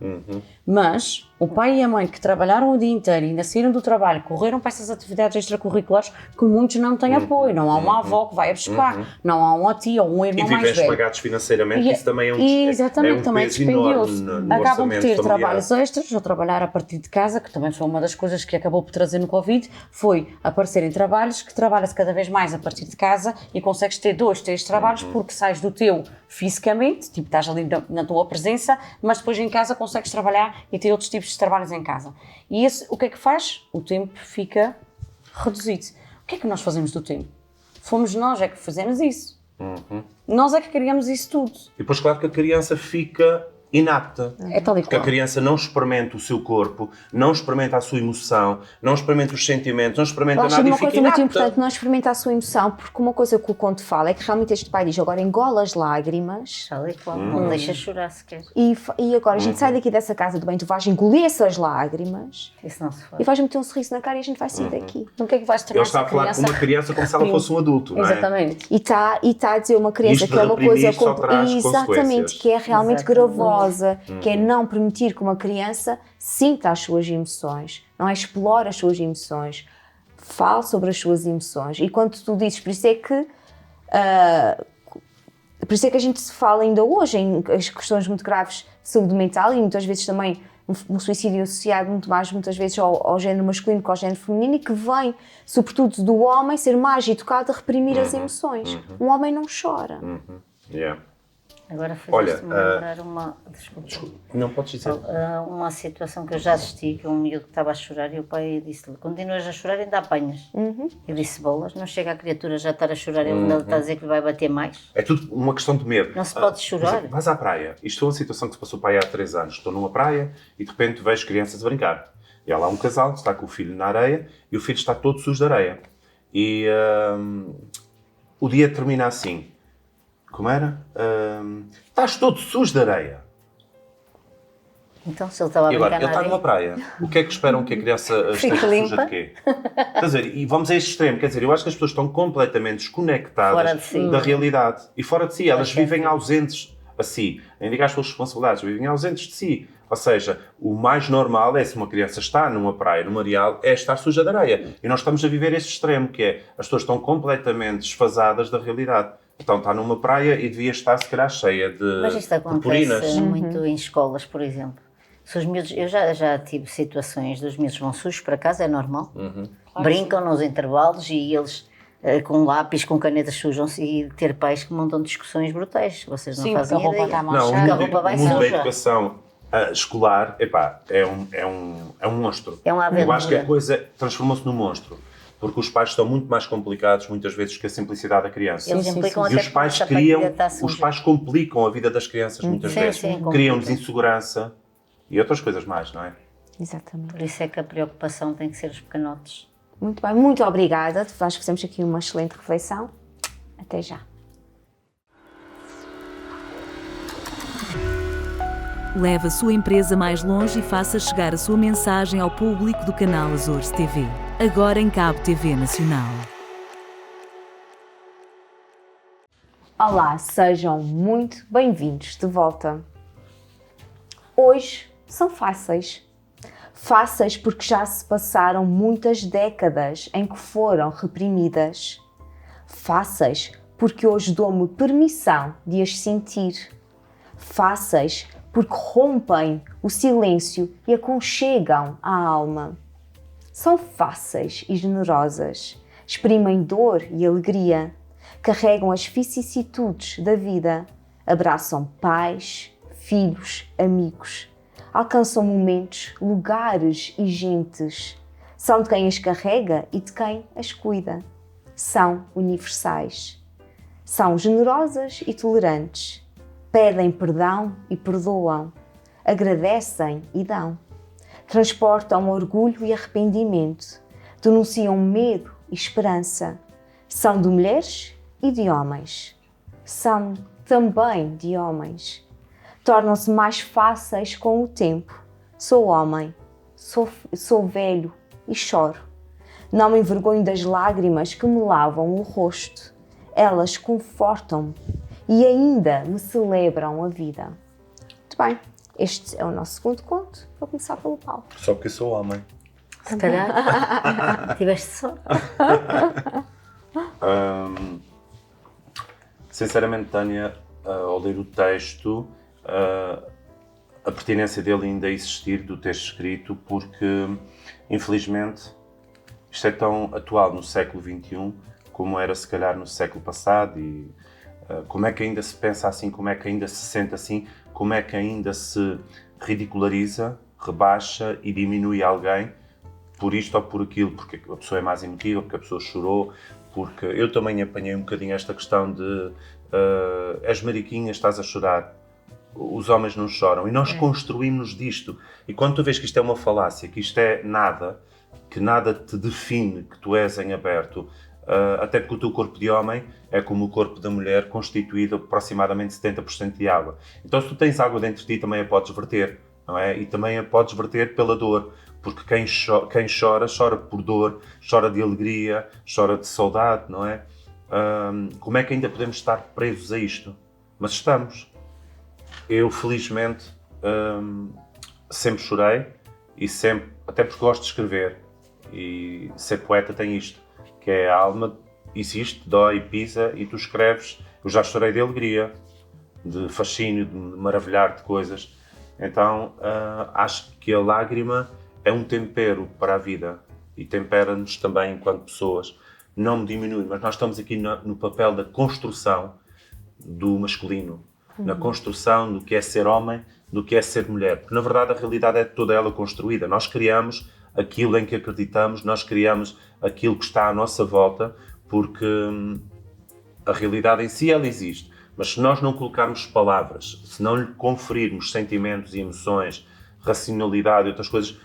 Mas o pai e a mãe que trabalharam o dia inteiro e ainda saíram do trabalho, correram para essas atividades extracurriculares, que muitos não têm apoio. Não há uma avó que vai a buscar, não há uma tia ou um irmão mais velho. E vivem esmagados financeiramente, isso também é um também peso enorme no acabam por ter familiar. trabalhos extras ou trabalhar a partir de casa, que também foi uma das coisas que acabou por trazer no Covid, foi aparecerem trabalhos que trabalha-se cada vez mais a partir de casa e consegues ter 2, 3 trabalhos porque sais do teu fisicamente, tipo estás ali na tua presença, mas depois em casa consegues trabalhar e ter outros tipos de trabalhos em casa. E esse, o que é que faz? O tempo fica reduzido. O que é que nós fazemos do tempo? Fomos nós é que fazemos isso. Nós é que criamos isso tudo. E depois, claro que a criança fica inapta. É tal e porque qual. A criança não experimenta o seu corpo, não experimenta a sua emoção, não experimenta os sentimentos, não experimenta nada e fica inapta. Uma coisa muito importante, não experimentar a sua emoção, porque uma coisa que o conto fala é que realmente este pai diz, agora engola as lágrimas. Tal e qual, não deixa chorar sequer. E agora a gente sai daqui dessa casa do bem, tu vais engolir essas lágrimas Isso não se faz. e vais meter um sorriso na cara e a gente vai sair daqui. O que é que vais Ele tornar está a falar com uma criança como se ela fosse um adulto, não é? Exatamente. E está a dizer uma criança Isto que é uma coisa exatamente, que é realmente gravosa, que é não permitir que uma criança sinta as suas emoções, não é? Explore as suas emoções, fale sobre as suas emoções. E quando tu dizes, por isso é que a gente se fala ainda hoje em questões muito graves de saúde mental e muitas vezes também um suicídio associado muitas vezes ao género masculino que ao género feminino, e que vem, sobretudo, do homem ser mais educado a reprimir as emoções. Um homem não chora. Agora fizeste-me lembrar uma... Desculpa. Não podes dizer. Uma situação que eu já assisti, que um miúdo que estava a chorar e o pai disse-lhe, continuas a chorar, ainda apanhas. Eu disse, bolas, não chega a criatura já estar a chorar, ele ainda está a dizer que lhe vai bater mais. É tudo uma questão de medo. Não se pode chorar. Vais à praia. Isto é uma situação que se passou para aí há 3 anos. Estou numa praia e de repente vejo crianças a brincar. E há lá um casal que está com o filho na areia e o filho está todo sujo de areia. E o dia termina assim. Como era? Estás todo sujo de areia. Então, se ele estava a E brincar agora, ele na está numa areia... praia. O que é que esperam que a criança Fique esteja suja limpa. de quê? Quer dizer, e vamos a este extremo. Quer dizer, eu acho que as pessoas estão completamente Fora desconectadas de si. da realidade. E fora de si. Elas Bastante. vivem ausentes a si. Nem digo às suas responsabilidades, vivem ausentes de si. Ou seja, o mais normal é, se uma criança está numa praia, num areal, é estar suja de areia. E nós estamos a viver esse extremo, que é, as pessoas estão completamente desfasadas da realidade. Então está numa praia e devia estar, se calhar, cheia de Mas isto purpurinas. acontece muito em escolas, por exemplo. Se os miúdos, eu já tive situações dos miúdos vão sujos para casa, é normal. Brincam nos intervalos e eles com lápis, com canetas sujam-se e ter pais que montam discussões brutais. Vocês não Sim, fazem porque a roupa ideia. está Não, manchada. Porque a roupa vai o mundo da suja. educação escolar, epá, é um monstro. É uma Eu acho que a aventura. coisa transformou-se num monstro. Porque os pais estão muito mais complicados, muitas vezes, que a simplicidade da criança. Eles sim, implicam sim. E até os que pais a sapatilha criam, está os suja. pais complicam a vida das crianças muitas Sim, vezes. sim, Criam-lhes complicam. insegurança e outras coisas mais, não é? Exatamente. Por isso é que a preocupação tem que ser os pequenotes. Muito bem, muito obrigada. Nós fizemos aqui uma excelente refeição. Até já. Leve a sua empresa mais longe e faça chegar a sua mensagem ao público do canal Azores TV. Agora em Cabo TV Nacional. Olá, sejam muito bem-vindos de volta. Hoje são fáceis. Fáceis porque já se passaram muitas décadas em que foram reprimidas. Fáceis porque hoje dou-me permissão de as sentir. Fáceis porque rompem o silêncio e aconchegam a alma. São fáceis e generosas, exprimem dor e alegria, carregam as vicissitudes da vida, abraçam pais, filhos, amigos, alcançam momentos, lugares e gentes. São de quem as carrega e de quem as cuida. São universais. São generosas e tolerantes. Pedem perdão e perdoam. Agradecem e dão. Transportam orgulho e arrependimento. Denunciam medo e esperança. São de mulheres e de homens. São também de homens. Tornam-se mais fáceis com o tempo. Sou homem, sou velho e choro. Não me envergonho das lágrimas que me lavam o rosto. Elas confortam-me e ainda me celebram a vida. Muito bem, este é o nosso segundo conto. Vou começar pelo Paulo. Só porque eu sou homem. Se calhar tiveste sorte. Sinceramente, Tânia, ao ler o texto, a pertinência dele ainda existir, do texto escrito, porque, infelizmente, isto é tão atual no século XXI como era, se calhar, no século passado. E como é que ainda se pensa assim, como é que ainda se sente assim, como é que ainda se ridiculariza, rebaixa e diminui alguém por isto ou por aquilo, porque a pessoa é mais emotiva, porque a pessoa chorou, porque eu também apanhei um bocadinho esta questão de és mariquinha, estás a chorar. Os homens não choram. E nós construímos disto. E quando tu vês que isto é uma falácia, que isto é nada, que nada te define que tu és em aberto, até porque o teu corpo de homem é como o corpo da mulher, constituído aproximadamente 70% de água. Então, se tu tens água dentro de ti, também a podes verter, não é? E também a podes verter pela dor, porque quem chora, chora por dor, chora de alegria, chora de saudade, não é? Como é que ainda podemos estar presos a isto? Mas estamos. Eu, felizmente, sempre chorei e sempre, até porque gosto de escrever, e ser poeta tem isto, que é a alma existe, dói, pisa, e tu escreves. Eu já chorei de alegria, de fascínio, de me maravilhar de coisas. Então, acho que a lágrima é um tempero para a vida e tempera-nos também enquanto pessoas. Não me diminui, mas nós estamos aqui no papel da construção do masculino, na construção do que é ser homem, do que é ser mulher. Porque, na verdade, a realidade é toda ela construída. Nós criamos aquilo em que acreditamos, nós criamos aquilo que está à nossa volta, porque a realidade em si, ela existe. Mas se nós não colocarmos palavras, se não lhe conferirmos sentimentos e emoções, racionalidade e outras coisas,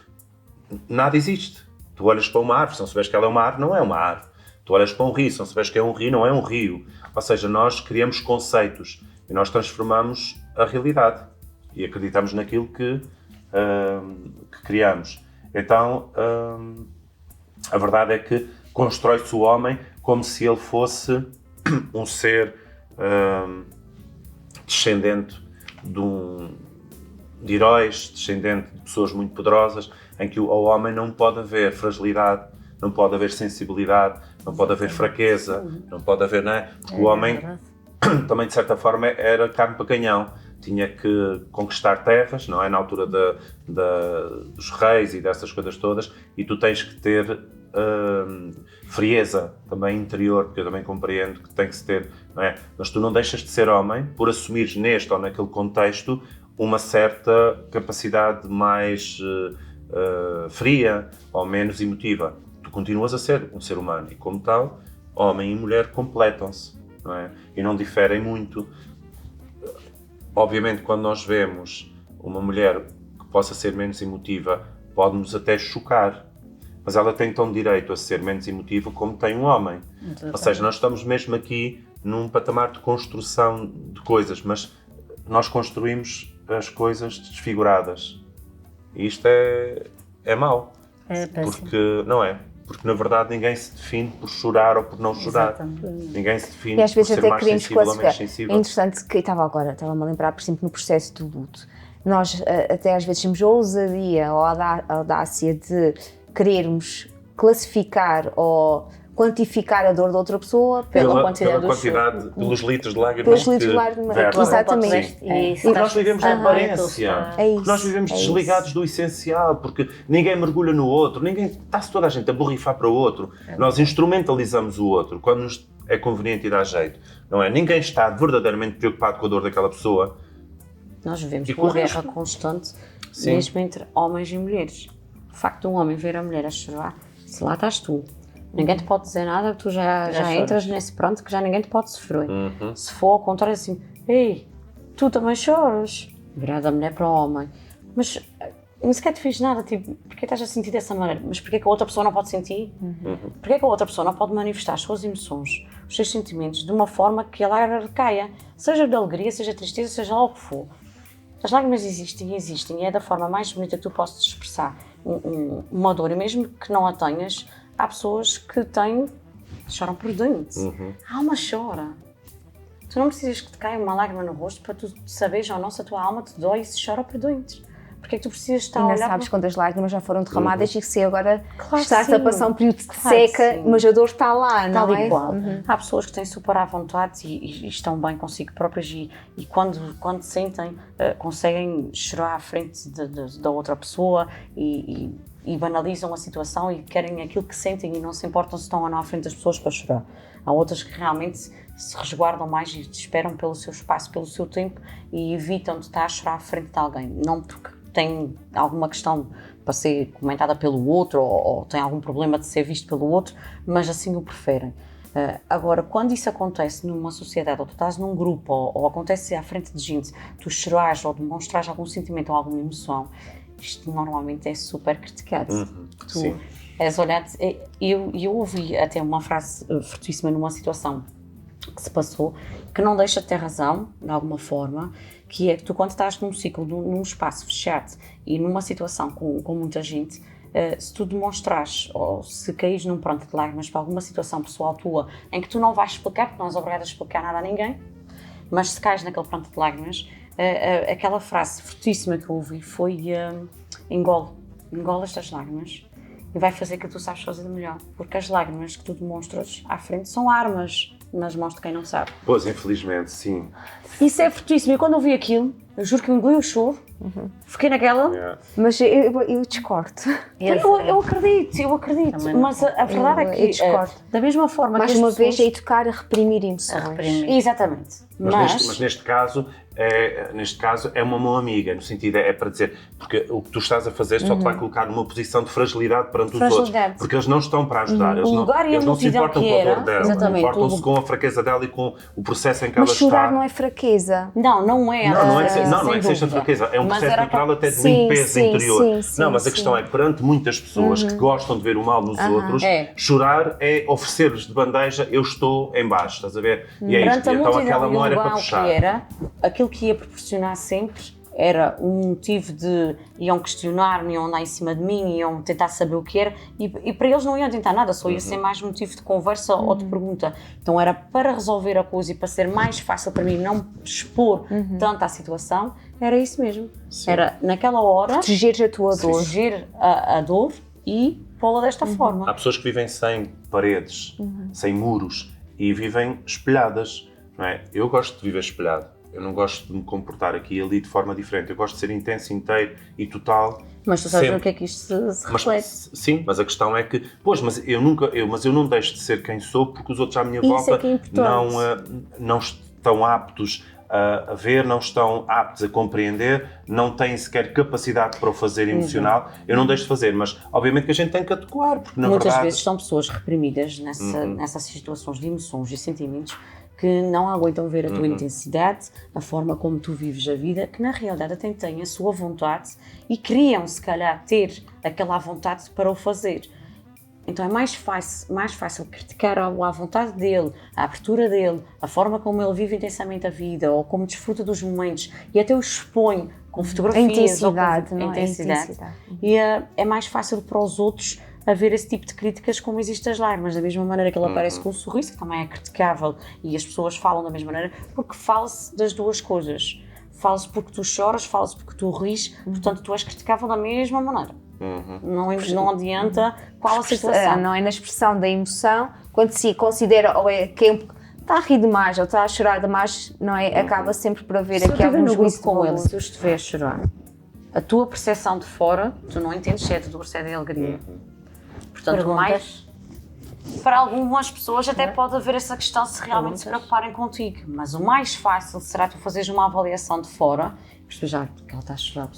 nada existe. Tu olhas para uma árvore, se não souberes que ela é uma árvore, não é uma árvore. Tu olhas para um rio, se não souberes que é um rio, não é um rio. Ou seja, nós criamos conceitos e nós transformamos a realidade e acreditamos naquilo que que criamos. Então, a verdade é que constrói-se o homem como se ele fosse um ser descendente de heróis, descendente de pessoas muito poderosas, em que ao homem não pode haver fragilidade, não pode haver sensibilidade, não pode haver fraqueza, não pode haver, não é? Porque o homem também, de certa forma, era carne para canhão. Tinha que conquistar terras, não é? Na altura dos reis e dessas coisas todas, e tu tens que ter frieza também interior, porque eu também compreendo que tem que se ter, não é? Mas tu não deixas de ser homem por assumires neste ou naquele contexto uma certa capacidade mais fria ou menos emotiva. Tu continuas a ser um ser humano e, como tal, homem e mulher completam-se, não é? E não diferem muito. Obviamente, quando nós vemos uma mulher que possa ser menos emotiva, pode-nos até chocar, mas ela tem tão direito a ser menos emotiva como tem um homem. Exatamente. Ou seja, nós estamos mesmo aqui num patamar de construção de coisas, mas nós construímos as coisas desfiguradas. E isto é mau. Porque, não é? Porque, na verdade, ninguém se define por chorar ou por não chorar. Exatamente. Ninguém se define e às vezes por ser até mais queremos sensível ou menos classificar. sensível. É interessante que estava-me a lembrar, por exemplo, no processo do luto. Nós até às vezes temos a ousadia ou a audácia de querermos classificar ou quantificar a dor da outra pessoa pela quantidade pelos litros de lágrimas. Pelos litros de lágrimas, exatamente. E nós vivemos na aparência. Nós vivemos desligados do essencial, porque ninguém mergulha no outro, está-se toda a gente a borrifar para o outro. Nós instrumentalizamos o outro quando nos é conveniente e dá jeito. Não é? Ninguém está verdadeiramente preocupado com a dor daquela pessoa. Nós vivemos uma guerra constante, mesmo entre homens e mulheres. O facto de um homem ver a mulher a chorar, se lá estás tu. Ninguém te pode dizer nada, tu já entras nesse pronto que já ninguém te pode sofrer. Se for ao contrário, assim, ei, tu também choras. Virar da mulher para o homem. Mas nem sequer te fiz nada, tipo, porque estás a sentir dessa maneira? Mas porquê que a outra pessoa não pode sentir? Porquê que a outra pessoa não pode manifestar as suas emoções, os seus sentimentos, de uma forma que a lágrima recaia? Seja de alegria, seja de tristeza, seja lá o que for. As lágrimas existem e é da forma mais bonita que tu possas expressar uma dor, e mesmo que não a tenhas, há pessoas que choram por dentro. A alma chora. Tu não precisas que te caia uma lágrima no rosto para tu saberes ou não se a tua alma te dói e se chora por dentro. Porque é que tu precisas estar a olhar... Ainda sabes quantas lágrimas já foram derramadas e que se agora claro está-se a passar um período de seca, mas a dor está lá, não é? Igual. Há pessoas que têm super à vontade e estão bem consigo próprias e quando sentem, conseguem chorar à frente da outra pessoa e banalizam a situação e querem aquilo que sentem e não se importam se estão ou não à frente das pessoas para chorar. Há outras que realmente se resguardam mais e esperam pelo seu espaço, pelo seu tempo e evitam de estar a chorar à frente de alguém. Não porque têm alguma questão para ser comentada pelo outro ou têm algum problema de ser visto pelo outro, mas assim o preferem. Agora, quando isso acontece numa sociedade, ou tu estás num grupo, ou acontece à frente de gente, tu chorares ou demonstrares algum sentimento ou alguma emoção, isto normalmente é super criticado. Tu és olhado... Eu ouvi até uma frase fortíssima numa situação que se passou, que não deixa de ter razão, de alguma forma, que é que tu, quando estás num ciclo, num espaço fechado e numa situação com muita gente, se tu demonstrares ou se caís num pranto de lágrimas para alguma situação pessoal tua em que tu não vais explicar, porque não és obrigada a explicar nada a ninguém, mas se cais naquele pranto de lágrimas, aquela frase fortíssima que eu ouvi foi engole estas lágrimas e vai fazer que tu sabes fazer melhor, porque as lágrimas que tu demonstras à frente são armas nas mãos de quem não sabe. Pois, infelizmente, sim. Isso é fortíssimo. E quando eu vi aquilo, eu juro que eu engoli o choro, fiquei naquela... Mas eu discordo. Eu acredito. Também mas a verdade é que, eu discordo. Da mesma forma mais que uma vez, é educar a reprimir emoções. Exatamente. Mas neste caso é uma mão amiga, no sentido é para dizer, porque o que tu estás a fazer só te vai colocar numa posição de fragilidade perante os outros, porque eles não estão para ajudar, eles não se importam com a dor dela, importam-se com a fraqueza dela e com o processo em que ela está. Mas chorar não é fraqueza. Não é que seja fraqueza, é um processo natural até de limpeza interior. Mas a questão é que perante muitas pessoas que gostam de ver o mal nos outros, chorar é oferecer-lhes de bandeja, eu estou em baixo, estás a ver? E é isto, então aquela mão era para puxar. Aquilo que ia proporcionar sempre era um motivo de iam questionar-me, iam andar em cima de mim, iam tentar saber o que era e para eles não iam tentar nada, só ia ser mais motivo de conversa ou de pergunta. Então era para resolver a coisa e para ser mais fácil para mim não expor tanto à situação, era isso mesmo. Sim. Era naquela hora Protegeres a tua dor. proteger a dor e pô-la desta forma. Há pessoas que vivem sem paredes, sem muros e vivem espelhadas, não é? Eu gosto de viver espelhado. Eu não gosto de me comportar aqui e ali de forma diferente. Eu gosto de ser intenso, inteiro e total. Mas tu sabes sempre. o que é que isto se Mas, reflete. sim, mas a questão é que, pois, mas eu não deixo de ser quem sou porque os outros à minha Isso volta é que é importante. não estão aptos a ver, não estão aptos a compreender, não têm sequer capacidade para o fazer emocional. Eu não deixo de fazer, mas obviamente que a gente tem que adequar, porque na Muitas verdade... vezes são pessoas reprimidas nessas situações de emoções e sentimentos que não aguentam ver a tua intensidade, a forma como tu vives a vida, que na realidade até têm a sua vontade e queriam, se calhar, ter aquela vontade para o fazer. Então é mais fácil criticar à vontade dele, a abertura dele, a forma como ele vive intensamente a vida ou como desfruta dos momentos e até o expõe com fotografias ou com intensidade. E é mais fácil para os outros haver esse tipo de críticas como existe as lágrimas, da mesma maneira que ele aparece com um sorriso, que também é criticável e as pessoas falam da mesma maneira, porque fala-se das duas coisas. Fala-se porque tu choras, fala-se porque tu ris, portanto tu és criticável da mesma maneira. Não adianta qual a situação. Não é na expressão da emoção, quando se considera ou é quem está a rir demais ou está a chorar demais, não é? Acaba sempre por haver aqui algum juízo com ele, se eu estiver a chorar, a tua percepção de fora, tu não entendes se é de dor, se é de alegria. Portanto, mais para algumas pessoas até pode haver essa questão se realmente se preocuparem contigo, mas o mais fácil será tu fazeres uma avaliação de fora e perceber já porque ela está a chorar,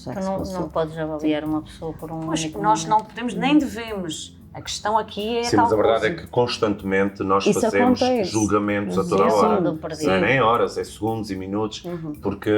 Não podes avaliar uma pessoa por um Pois, único nós momento. não podemos nem devemos. A questão aqui é Sim, tal mas a verdade coisa. é que constantemente nós Isso fazemos acontece. julgamentos a toda a É hora. segundo perdido. Não é nem horas, é segundos e minutos, porque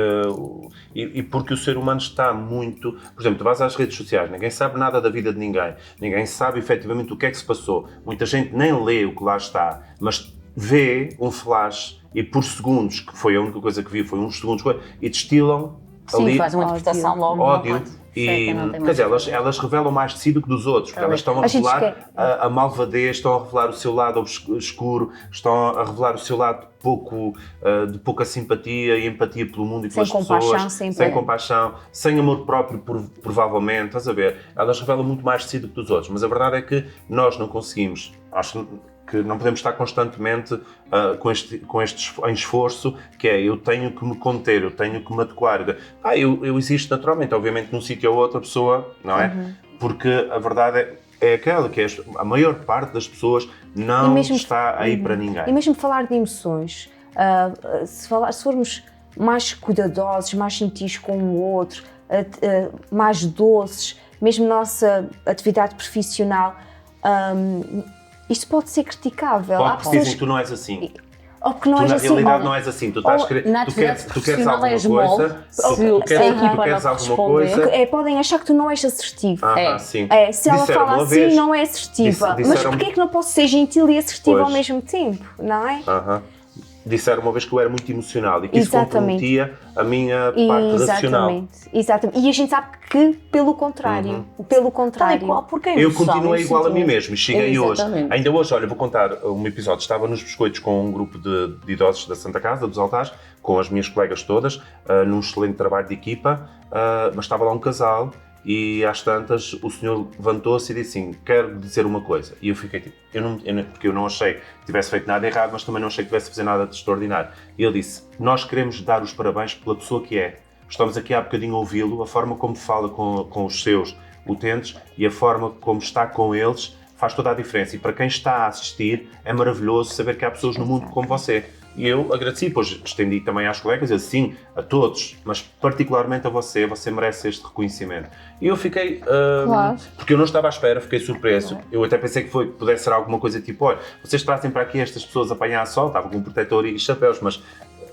o ser humano está muito... Por exemplo, tu vais às redes sociais, ninguém sabe nada da vida de ninguém sabe efetivamente o que é que se passou. Muita gente nem lê o que lá está, mas vê um flash e por segundos, que foi a única coisa que viu, foi uns segundos, e destilam Sim, ali faz uma interpretação logo. ódio. E, Sei que não tem quer mais dizer, elas revelam mais de si do que dos outros, porque elas estão a A gente revelar esquece. a malvadez, estão a revelar o seu lado escuro, estão a revelar o seu lado de pouca simpatia e empatia pelo mundo e Sem pelas compaixão, pessoas, sem compaixão, sem amor próprio, provavelmente, estás a ver? Elas revelam muito mais de si do que dos outros, mas a verdade é que nós não conseguimos, acho que não podemos estar constantemente com este em esforço, que é eu tenho que me conter, eu tenho que me adequar. Eu existo naturalmente, obviamente num sítio ou outra pessoa, não é? Porque a verdade é aquela, que é a maior parte das pessoas não está aí para ninguém. E mesmo falar de emoções, se formos mais cuidadosos, mais gentis com o outro, mais doces, mesmo nossa atividade profissional, isto pode ser criticável. Pode, Há porque dizem pessoas que tu não és assim. ou que não Tu és na assim, realidade ou- não és assim, tu estás na tu atividade queres profissional alguma és coisa, mole, tu queres alguma coisa. podem achar que tu não és assertivo. Sim. Se ela Disseram fala uma assim, vez- não é assertiva. Mas disseram- porquê é que não posso ser gentil e assertiva ao Pois. mesmo tempo, não é? Disseram uma vez que eu era muito emocional e que isso Exatamente. comprometia a minha parte racional. Exatamente. E a gente sabe que pelo contrário, Tal e qual, porque a Eu emoção, continuei o igual a mim sentimento- mesmo e cheguei hoje. Exatamente. Ainda hoje, olha, vou contar um episódio. Estava nos biscoitos com um grupo de idosos da Santa Casa, dos Altares, com as minhas colegas todas, num excelente trabalho de equipa, mas estava lá um casal e às tantas o senhor levantou-se e disse assim, quero dizer uma coisa. E eu fiquei tipo, porque eu não achei que tivesse feito nada errado, mas também não achei que tivesse feito nada de extraordinário. E ele disse, nós queremos dar os parabéns pela pessoa que é. Estamos aqui há bocadinho a ouvi-lo, a forma como fala com os seus utentes e a forma como está com eles faz toda a diferença. E para quem está a assistir, é maravilhoso saber que há pessoas no mundo como você. E eu agradeci, pois estendi também às colegas, eu disse, sim, a todos, mas particularmente a você merece este reconhecimento. E eu fiquei, Claro. porque eu não estava à espera, fiquei surpreso. Eu até pensei que pudesse ser alguma coisa tipo, olha, vocês trazem para aqui estas pessoas a apanhar sol, estava com um protetor e chapéus, mas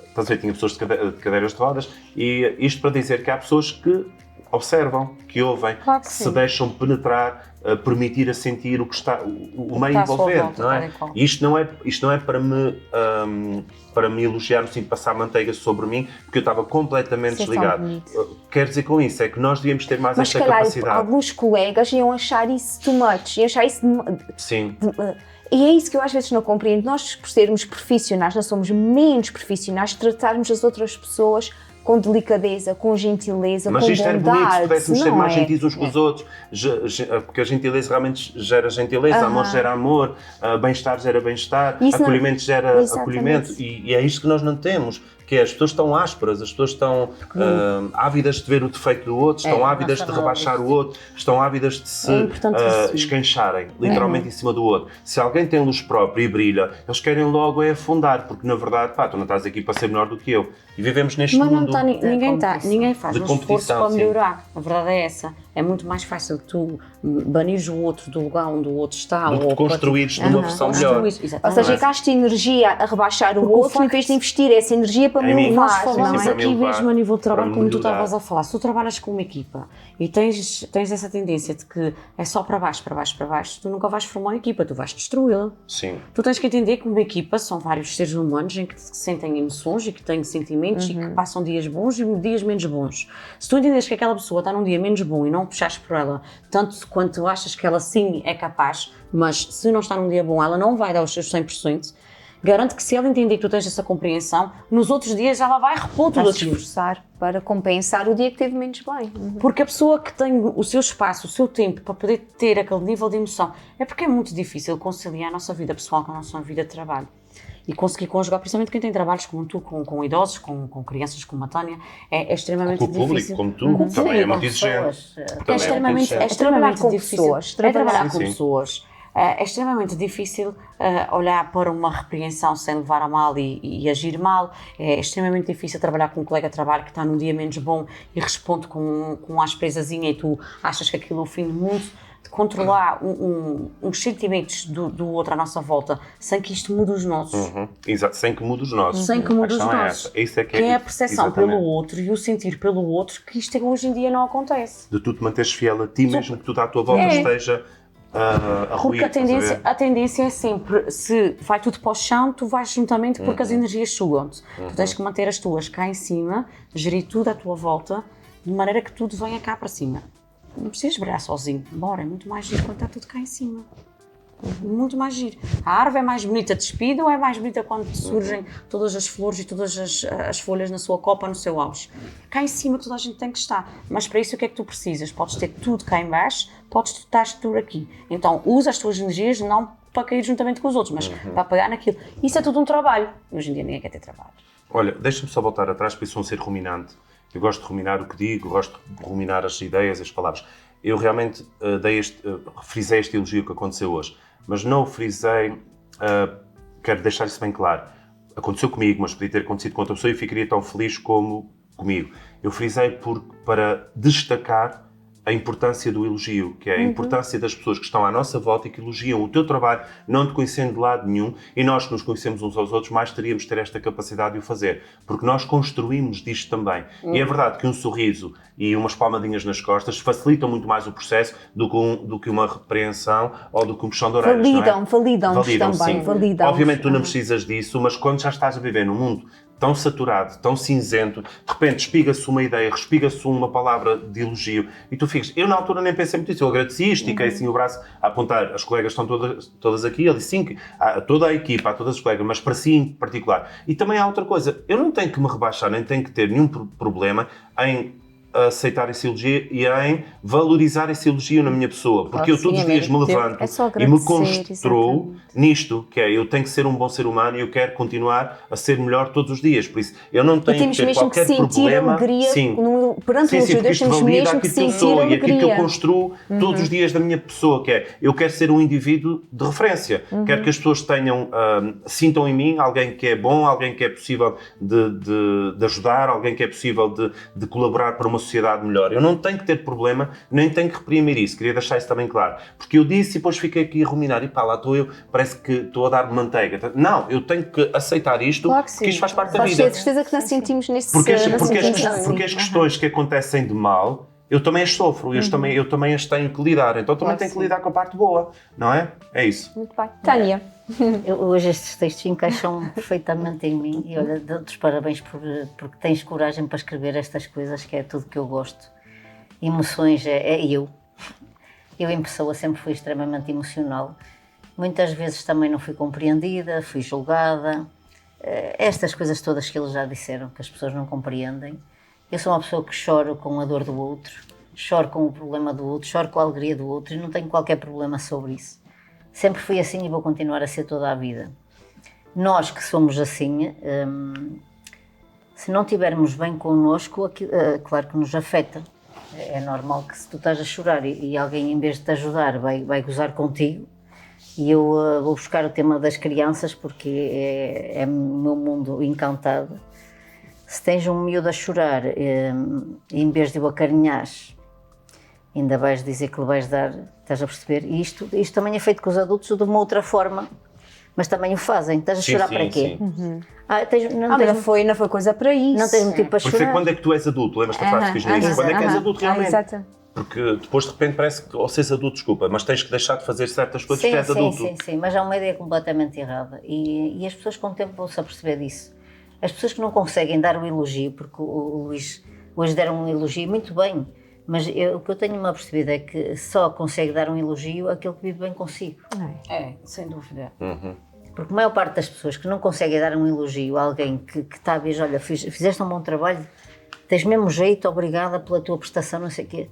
estás a ver, tinha pessoas de cadeiras de rodas, e isto para dizer que há pessoas que observam, que ouvem, Claro que que sim. se deixam penetrar permitir a sentir o que está, o meio está à sua envolvente, volta, não tal é? e qual. E isto não é para me elogiar, no sentido de passar manteiga sobre mim, porque eu estava completamente Isso é tão desligado. bonito. Quer dizer com isso, é que nós devíamos ter mais Mas esta se calhar capacidade. alguns colegas iam achar isso too much, iam achar isso Sim. e é isso que eu às vezes não compreendo. Nós, por sermos profissionais, não somos menos profissionais de tratarmos as outras pessoas com delicadeza, com gentileza, Mas com isto bondade. era bonito, se pudéssemos ser não mais é? gentis uns com os outros, porque a gentileza realmente gera gentileza, amor gera amor, bem-estar gera bem-estar, Isso não- acolhimento gera Exatamente. acolhimento, e é isto que nós não temos, que é as pessoas estão ásperas, as pessoas estão ávidas de ver o defeito do outro, estão ávidas de nós falamos rebaixar o outro, estão ávidas de se É importante isso. escancharem, literalmente em cima do outro. Se alguém tem luz própria e brilha, eles querem logo afundar, porque na verdade, pá, tu não estás aqui para ser melhor do que eu. E vivemos neste Mas não mundo. está, ninguém competição. faz De um esforço competição, para sim. melhorar. A verdade é essa. É muito mais fácil tu banires o outro do lugar onde o outro está. Do que ou construires uma versão melhor. Ou seja, gasta energia a rebaixar o Porque o outro em facto- vez de investir essa energia para Em me mim. levar. Nós Sim, falamos sim, aqui para me levar, mesmo a nível de trabalho, para como tu melhorar. estavas a falar. Se tu trabalhas com uma equipa e tens essa tendência de que é só para baixo, para baixo, para baixo, tu nunca vais formar uma equipa, tu vais destruí-la. Sim. Tu tens que entender que uma equipa são vários seres humanos em que sentem emoções e que têm sentimentos e que passam dias bons e dias menos bons. Se tu entenderes que aquela pessoa está num dia menos bom e não puxares por ela tanto quanto achas que ela sim é capaz, mas se não está num dia bom ela não vai dar os seus 100%, garanto que se ela entender que tu tens essa compreensão, nos outros dias ela vai repor tudo Vai se aquilo. esforçar para compensar o dia que teve menos bem. Porque a pessoa que tem o seu espaço, o seu tempo para poder ter aquele nível de emoção, é porque é muito difícil conciliar a nossa vida pessoal com a nossa vida de trabalho. E conseguir conjugar, principalmente quem tem trabalhos como tu, com idosos, com crianças como a Tânia, é extremamente Com o público, difícil. como tu, também é muito exigente. pessoas, Também É é muito extremamente, exigente. é extremamente com difícil. pessoas, Trabalhar trabalhar com Sim. pessoas. É extremamente difícil olhar para uma repreensão sem levar a mal e agir mal. É extremamente difícil trabalhar com um colega de trabalho que está num dia menos bom e responde com uma asperezazinha e tu achas que aquilo é o fim do mundo. De controlar uns sentimentos do outro à nossa volta sem que isto mude os nossos. Exato, sem que mude os nossos. Sem que mude A os questão é nossos. essa. Isso é que é a percepção exatamente. pelo outro e o sentir pelo outro, que isto hoje em dia não acontece. De tu te manteres fiel a ti, mesmo que tudo à tua volta esteja a ruir. Porque a estás ver? tendência é sempre, se vai tudo para o chão, tu vais juntamente porque as energias sugam-te. Tu tens que manter as tuas cá em cima, gerir tudo à tua volta, de maneira que tudo venha cá para cima. Não precisas brilhar sozinho, bora, é muito mais giro quando está tudo cá em cima. Muito mais giro. A árvore é mais bonita despida ou é mais bonita quando surgem todas as flores e todas as folhas na sua copa, no seu auge? Cá em cima toda a gente tem que estar. Mas para isso o que é que tu precisas? Podes ter tudo cá em baixo, podes estar tudo aqui. Então usa as tuas energias não para cair juntamente com os outros, mas para pegar naquilo. Isso é tudo um trabalho. Hoje em dia ninguém quer ter trabalho. Olha, deixa-me só voltar atrás, porque eu sou um ser ruminante. Eu gosto de ruminar o que digo, gosto de ruminar as ideias, as palavras. Eu realmente frisei este elogio que aconteceu hoje, mas não o frisei, quero deixar isso bem claro. Aconteceu comigo, mas podia ter acontecido com outra pessoa e eu ficaria tão feliz como comigo. Eu frisei para destacar a importância do elogio, que é a importância das pessoas que estão à nossa volta e que elogiam o teu trabalho, não te conhecendo de lado nenhum, e nós que nos conhecemos uns aos outros, mais teríamos de ter esta capacidade de o fazer, porque nós construímos disto também. E é verdade que um sorriso e umas palmadinhas nas costas facilitam muito mais o processo do que uma repreensão ou do que um puxão de orelhas, Validam-nos Validam, também, sim. validam-nos. Obviamente tu não precisas disso, mas quando já estás a viver num mundo tão saturado, tão cinzento, de repente espiga-se uma ideia, respiga-se uma palavra de elogio e tu ficas... Eu na altura nem pensei muito nisso, eu agradeci, estiquei assim o braço a apontar, as colegas estão todas aqui, ele disse sim, a toda a equipa, a todas as colegas, mas para si em particular. E também há outra coisa, eu não tenho que me rebaixar, nem tenho que ter nenhum problema em aceitar esse elogio e em valorizar esse elogio na minha pessoa, porque eu sim, todos os é dias me mesmo. levanto É só e me agradecer, construo exatamente. nisto, que é, eu tenho que ser um bom ser humano e eu quero continuar a ser melhor todos os dias, por isso eu não E tenho temos que ter mesmo que qualquer sentir problema. alegria perante Sim, os sim, porque Deus, isto temos valida mesmo que aquilo que eu sentir sou e aquilo que eu alegria. construo todos os dias da minha pessoa, que é, eu quero ser um indivíduo de referência, quero que as pessoas tenham, sintam em mim alguém que é bom, alguém que é possível de ajudar, alguém que é possível de colaborar para uma sociedade melhor. Eu não tenho que ter problema, nem tenho que reprimir isso, queria deixar isso também claro, porque eu disse e depois fiquei aqui a ruminar, e pá, lá estou eu, parece que estou a dar manteiga. Não, eu tenho que aceitar isto, Claro que sim. porque isto faz parte da Podes vida. ter certeza que nós sentimos nesse Porque nós sentimos as questões que acontecem de mal, eu também as sofro, eu também as tenho que lidar, então também tenho que lidar com a parte boa, não é? É isso. Muito bem. Tânia. Hoje estes textos encaixam perfeitamente em mim e olha, dou-te os parabéns porque tens coragem para escrever estas coisas, que é tudo que eu gosto. Emoções é eu. Eu em pessoa sempre fui extremamente emocional. Muitas vezes também não fui compreendida, fui julgada. Estas coisas todas que eles já disseram, que as pessoas não compreendem. Eu sou uma pessoa que choro com a dor do outro, choro com o problema do outro, choro com a alegria do outro e não tenho qualquer problema sobre isso. Sempre fui assim e vou continuar a ser toda a vida. Nós que somos assim, se não estivermos bem connosco, claro que nos afeta. É normal que se tu estás a chorar e alguém em vez de te ajudar vai gozar contigo, e eu vou buscar o tema das crianças porque é o meu mundo encantado. Se tens um miúdo a chorar e em vez de o acarinhares, ainda vais dizer que lhe vais dar, estás a perceber? E isto também é feito com os adultos de uma outra forma, mas também o fazem. Estás a chorar para quê? Não foi coisa para isso. Não tens motivo para Por isso chorar. é quando é que tu és adulto? Lembras-te da frase que fiz no início? Quando é que és adulto realmente? Exato. Porque depois de repente parece que, ou seres adulto, desculpa, mas tens que deixar de fazer certas coisas que és adulto. Sim, mas é uma ideia completamente errada e as pessoas com o tempo vão-se a perceber disso. As pessoas que não conseguem dar um elogio, porque o Luís hoje deram um elogio, muito bem, mas o que eu tenho-me apercebido é que só consegue dar um elogio aquele que vive bem consigo. Sem dúvida. Porque a maior parte das pessoas que não conseguem dar um elogio a alguém que está a ver, olha, fizeste um bom trabalho, tens mesmo jeito, obrigada pela tua prestação, não sei o quê.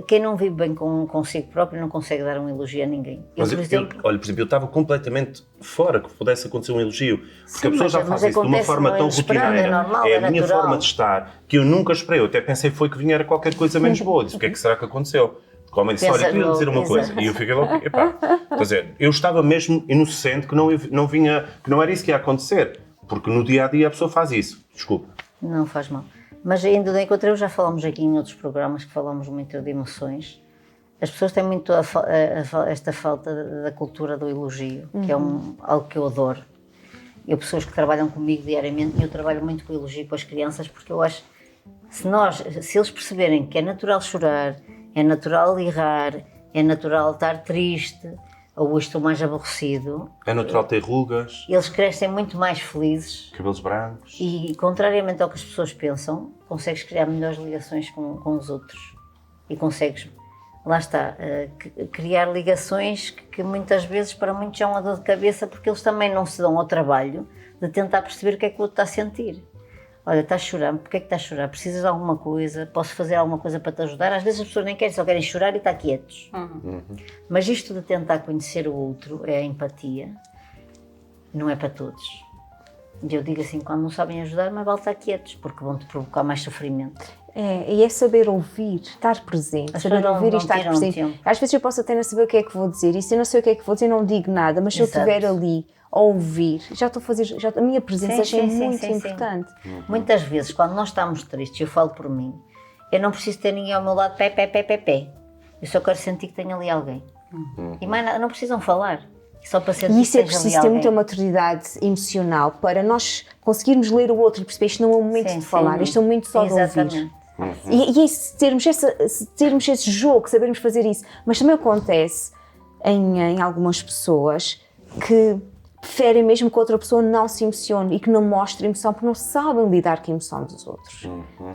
Quem não vive bem consigo próprio não consegue dar um elogio a ninguém. Mas por exemplo, eu estava completamente fora que pudesse acontecer um elogio, porque a pessoa já faz isso de uma forma tão rotineira, é a minha forma de estar, que eu nunca esperei, eu até pensei foi que vinha qualquer coisa menos boa, disse o que é que será que aconteceu? Porque o homem disse, olha, eu queria dizer uma coisa, e eu fiquei logo, epá, quer dizer, eu estava mesmo inocente que não vinha, que não era isso que ia acontecer, porque no dia-a-dia a pessoa faz isso, desculpa. Não faz mal. Mas ainda de encontro, já falamos aqui em outros programas que falamos muito de emoções. As pessoas têm muito esta falta da cultura do elogio, que é algo que eu adoro. Pessoas que trabalham comigo diariamente, eu trabalho muito com o elogio com as crianças, porque eu acho que se eles perceberem que é natural chorar, é natural errar, é natural estar triste, ou estou mais aborrecido. É natural ter rugas. Eles crescem muito mais felizes. Cabelos brancos. E, contrariamente ao que as pessoas pensam, consegues criar melhores ligações com os outros. E consegues, lá está, criar ligações que muitas vezes para muitos é uma dor de cabeça, porque eles também não se dão ao trabalho de tentar perceber o que é que o outro está a sentir. Olha, estás a chorar, porque é que estás a chorar? Precisas de alguma coisa? Posso fazer alguma coisa para te ajudar? Às vezes as pessoas nem querem, só querem chorar e estar quietos. Mas isto de tentar conhecer o outro, é a empatia, não é para todos. E eu digo assim, quando não sabem ajudar, mais vale estar quietos, porque vão-te provocar mais sofrimento. E é saber ouvir, estar presente, saber ouvir e estar presente. Às vezes eu posso até não saber o que é que vou dizer, e se eu não sei o que é que vou dizer, não digo nada, mas se eu estiver ali a ouvir, já estou a fazer, a minha presença é muito importante. Muitas vezes, quando nós estamos tristes, eu falo por mim, eu não preciso ter ninguém ao meu lado, pé. Eu só quero sentir que tem ali alguém. E mais nada, não precisam falar. Só para sentir e isso que é preciso ter muita maturidade emocional para nós conseguirmos ler o outro e perceber isto não é um momento de falar, isto é um momento só de ouvir. E é termos esse jogo, sabermos fazer isso. Mas também acontece em algumas pessoas que preferem mesmo que a outra pessoa não se emocione e que não mostre emoção porque não sabem lidar com a emoção dos outros.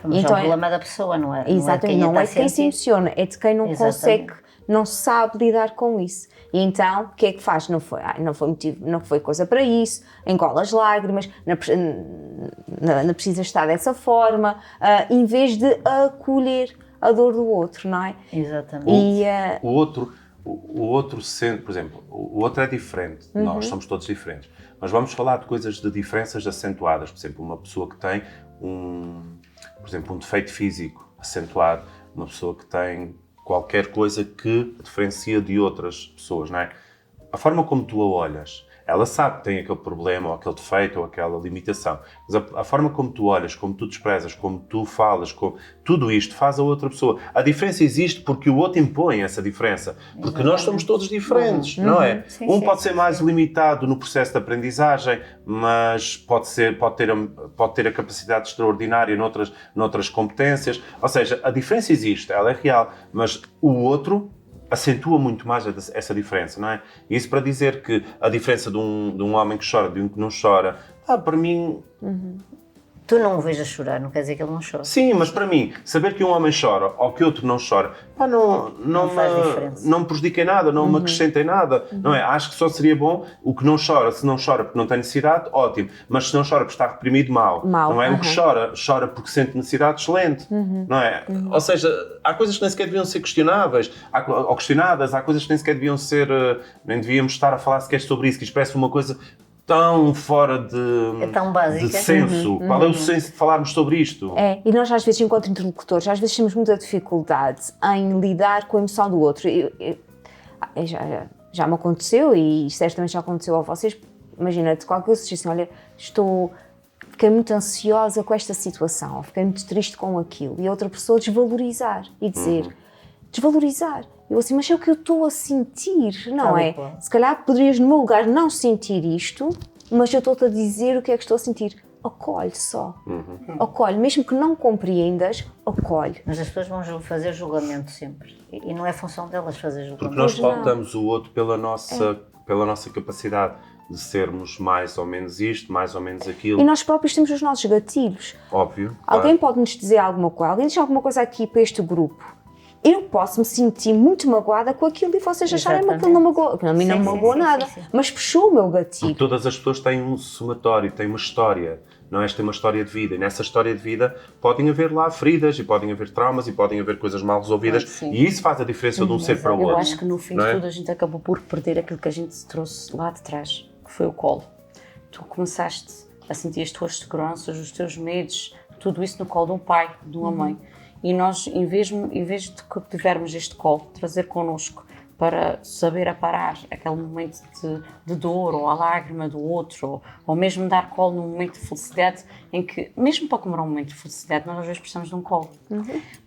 Mas então, é o problema da pessoa, não é? Exatamente, não é de quem se emociona, é de quem não consegue, não sabe lidar com isso. E então, o que é que faz? Não foi motivo, não foi coisa para isso, engola as lágrimas, não precisa estar dessa forma, em vez de acolher a dor do outro, não é? Exatamente. E, o outro sente, por exemplo, o outro é diferente, nós somos todos diferentes, mas vamos falar de coisas de diferenças acentuadas, por exemplo, uma pessoa que tem por exemplo, um defeito físico acentuado, uma pessoa que tem qualquer coisa que a diferencia de outras pessoas, não é? A forma como tu a olhas, ela sabe que tem aquele problema, ou aquele defeito, ou aquela limitação. Mas a forma como tu olhas, como tu desprezas, como tu falas, tudo isto faz a outra pessoa. A diferença existe porque o outro impõe essa diferença. Porque nós somos todos diferentes, não é? Sim, Pode ser mais limitado no processo de aprendizagem, mas pode ter a capacidade extraordinária noutras competências. Ou seja, a diferença existe, ela é real, mas o outro acentua muito mais essa diferença, não é? E isso para dizer que a diferença de um homem que chora de um que não chora, para mim... Tu não o vejas chorar, não quer dizer que ele não chora. Sim, mas para mim, saber que um homem chora ou que outro não chora, não faz diferença. não me prejudica em nada, não me acrescenta em nada, não é? Acho que só seria bom o que não chora, se não chora porque não tem necessidade, ótimo, mas se não chora porque está reprimido, mal. Não é? O que chora porque sente necessidade, excelente, não é? Ou seja, há coisas que nem sequer deviam ser questionáveis, ou questionadas, há coisas que nem sequer deviam ser, nem devíamos estar a falar sequer sobre isso, que isto parece uma coisa tão fora de, tão básica. De senso. Qual é o senso de falarmos sobre isto? E nós às vezes, enquanto interlocutores, às vezes temos muita dificuldade em lidar com a emoção do outro. Já me aconteceu, e certamente já aconteceu a vocês. Imagina-te, qualquer coisa assim, olha, fiquei muito ansiosa com esta situação, ou fiquei muito triste com aquilo, e a outra pessoa desvalorizar e dizer, desvalorizar. Eu assim, mas é o que eu estou a sentir, não é? Se calhar poderias, no meu lugar, não sentir isto, mas eu estou-te a dizer o que é que estou a sentir. Acolhe só. Acolhe, mesmo que não compreendas, acolhe. Mas as pessoas vão fazer julgamento sempre. E não é função delas fazer julgamento. Porque nós pautamos o outro pela nossa capacidade de sermos mais ou menos isto, mais ou menos aquilo. E nós próprios temos os nossos gatilhos. Óbvio. Alguém pode nos dizer alguma coisa, alguém diz alguma coisa aqui para este grupo. Eu posso me sentir muito magoada com aquilo e vocês acharem que aquilo não magoou. A mim não me magoou nada, mas puxou o meu gatilho. Porque todas as pessoas têm um somatório, têm uma história, não é? Esta é uma história de vida, e nessa história de vida podem haver lá feridas, e podem haver traumas, e podem haver coisas mal resolvidas, e isso faz a diferença de um ser para o outro. Eu acho que no fim de tudo a gente acabou por perder aquilo que a gente trouxe lá de trás, que foi o colo. Tu começaste a sentir as tuas seguranças, os teus medos, tudo isso no colo de um pai, de uma mãe. E nós, em vez de tivermos este colo, trazer connosco para saber aparar aquele momento de dor ou a lágrima do outro, ou mesmo dar colo num momento de felicidade, em que, mesmo para comemorar um momento de felicidade, nós às vezes precisamos de um colo.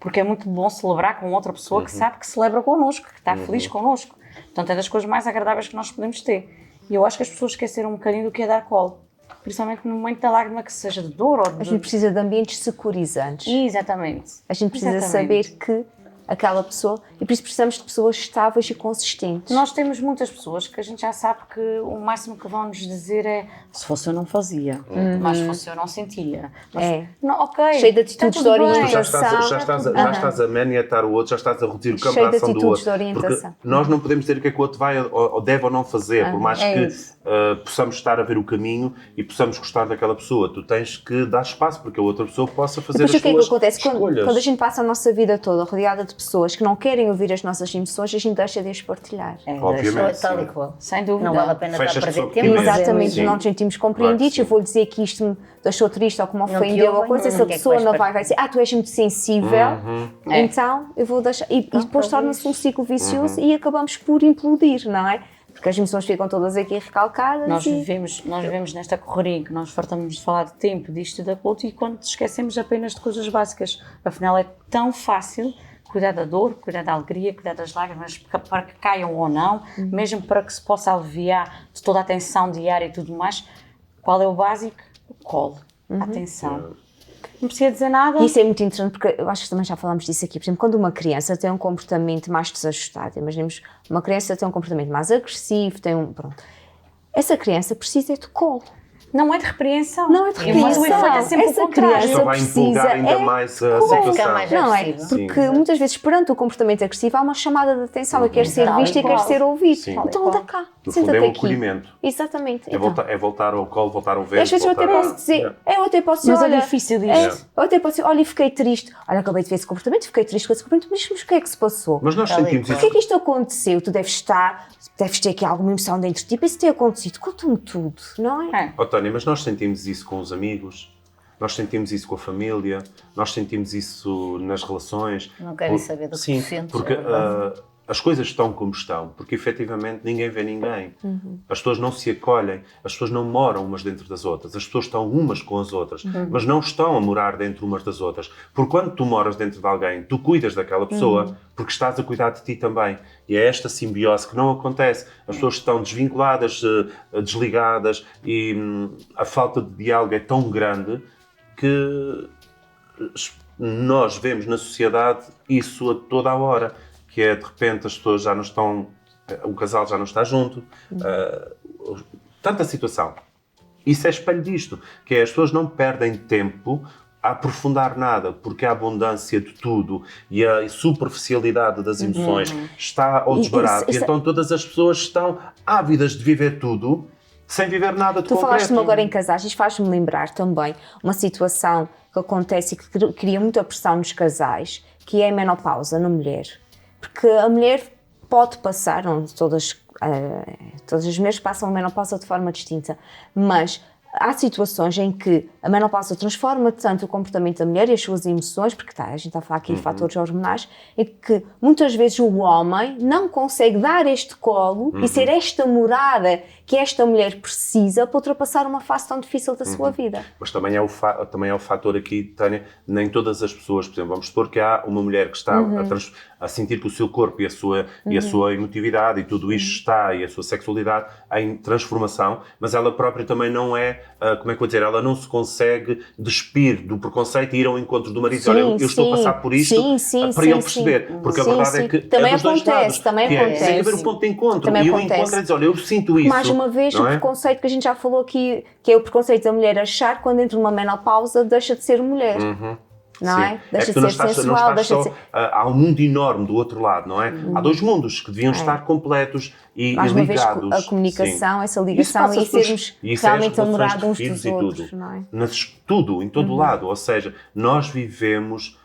Porque é muito bom celebrar com outra pessoa que sabe que celebra connosco, que está feliz connosco. Portanto, é das coisas mais agradáveis que nós podemos ter. E eu acho que as pessoas esqueceram um bocadinho do que é dar colo. Principalmente no momento da lágrima, que seja de dor ou de... A gente precisa de ambientes securizantes. Exatamente. A gente precisa saber que aquela pessoa... E por isso precisamos de pessoas estáveis e consistentes. Nós temos muitas pessoas que a gente já sabe que o máximo que vão nos dizer é se fosse eu não fazia, mas se fosse eu não sentia. Mas, não, ok, cheio de atitudes de orientação. Já estás a maniatar o outro, já estás a reduzir o campo de ação do outro. Porque nós não podemos dizer o que é que o outro vai ou deve ou não fazer, por mais que possamos estar a ver o caminho e possamos gostar daquela pessoa. Tu tens que dar espaço para que a outra pessoa possa fazer as suas escolhas. Depois o que é que acontece? Quando a gente passa a nossa vida toda rodeada de pessoas que não querem ouvir as nossas emoções, a gente deixa de as partilhar. Obviamente. Tal e qual. Sem dúvida. Não vale a pena estar a perder tempo. Exatamente, não nos sentimos compreendidos. Eu vou dizer que isto me deixou triste ou que me ofendeu a coisa, essa pessoa não vai dizer, tu és muito sensível, então eu vou deixar. E depois torna-se um ciclo vicioso e acabamos por implodir, não é? Porque as emoções ficam todas aqui recalcadas. Nós vivemos nesta correria em que nós fartamos de falar de tempo, disto e daquilo, e quando esquecemos apenas de coisas básicas. Afinal, é tão fácil cuidar da dor, cuidar da alegria, cuidar das lágrimas, para que caiam ou não, mesmo para que se possa aliviar de toda a tensão diária e tudo mais. Qual é o básico? O colo, a atenção. Não precisa dizer nada. E isso é muito interessante, porque eu acho que também já falámos disso aqui. Por exemplo, quando uma criança tem um comportamento mais desajustado, imaginemos uma criança tem um comportamento mais agressivo, essa criança precisa de colo. Não é de repreensão. Não é de repreensão. O efeito é sempre o contrário. Só vai empolgar ainda mais a situação. Mais não é? Porque muitas vezes, perante o comportamento agressivo, há uma chamada de atenção. Eu quero ser visto e quero ser ouvido. Então anda cá, senta-te aqui. Acolhimento. Exatamente. É voltar ao colo, voltar ao vento. Às vezes eu até posso dizer, mas é difícil disto. Eu até posso dizer, olha, fiquei triste. Olha, acabei de ver esse comportamento, fiquei triste com esse comportamento, mas o que é que se passou? Mas nós sentimos isso. Por que é que isto aconteceu? Tu deves ter aqui alguma emoção dentro de ti, para isso ter acontecido. Conta-me tudo, não é? Tânia, mas nós sentimos isso com os amigos, nós sentimos isso com a família, nós sentimos isso nas relações. Não querem saber do que tu sentes. Porque as coisas estão como estão, porque efetivamente ninguém vê ninguém. As pessoas não se acolhem, as pessoas não moram umas dentro das outras, as pessoas estão umas com as outras, mas não estão a morar dentro umas das outras. Porque quando tu moras dentro de alguém, tu cuidas daquela pessoa, porque estás a cuidar de ti também. E é esta simbiose que não acontece. As pessoas estão desvinculadas, desligadas, e a falta de diálogo é tão grande que nós vemos na sociedade isso a toda a hora. Que é, de repente, as pessoas já não estão... O casal já não está junto. Tanta situação. Isso é espelho disto. Que é, as pessoas não perdem tempo a aprofundar nada, porque a abundância de tudo e a superficialidade das emoções está ao desbarato. E então todas as pessoas estão ávidas de viver tudo, sem viver nada de concreto. Tu falaste-me agora em casais, isto faz-me lembrar também uma situação que acontece e que cria muita pressão nos casais, que é a menopausa na mulher. Porque a mulher pode passar, não todas as mulheres passam a menopausa de forma distinta, mas há situações em que a menopausa transforma tanto o comportamento da mulher e as suas emoções, porque a gente está a falar aqui de fatores hormonais, e que muitas vezes o homem não consegue dar este colo e ser esta morada que esta mulher precisa para ultrapassar uma fase tão difícil da sua vida. Mas também é o fator aqui, Tânia, nem todas as pessoas, por exemplo, vamos supor que há uma mulher que está a sentir que o seu corpo e a sua emotividade e tudo isto está, e a sua sexualidade em transformação, mas ela própria também não é, como é que eu vou dizer, ela não se consegue despir do preconceito e ir ao encontro do marido. Olha, eu estou a passar por isto para ele perceber. Porque a verdade é que também é dos dois lados. Também acontece. Tem que haver um ponto de encontro. Também e o acontece. encontro é dizer, olha, eu sinto isso. Mais uma vez, o preconceito que a gente já falou aqui, que é o preconceito da mulher achar que quando entra numa menopausa deixa de ser mulher. Não é? Deixa de ser sensual, deixa de ser... Há um mundo enorme do outro lado, não é? Há dois mundos que deviam estar completos e mais uma ligados. Vez, a comunicação, essa ligação e sermos realmente a morar uns dos outros, tudo. Não é? Tudo, em todo lado. Ou seja, nós vivemos,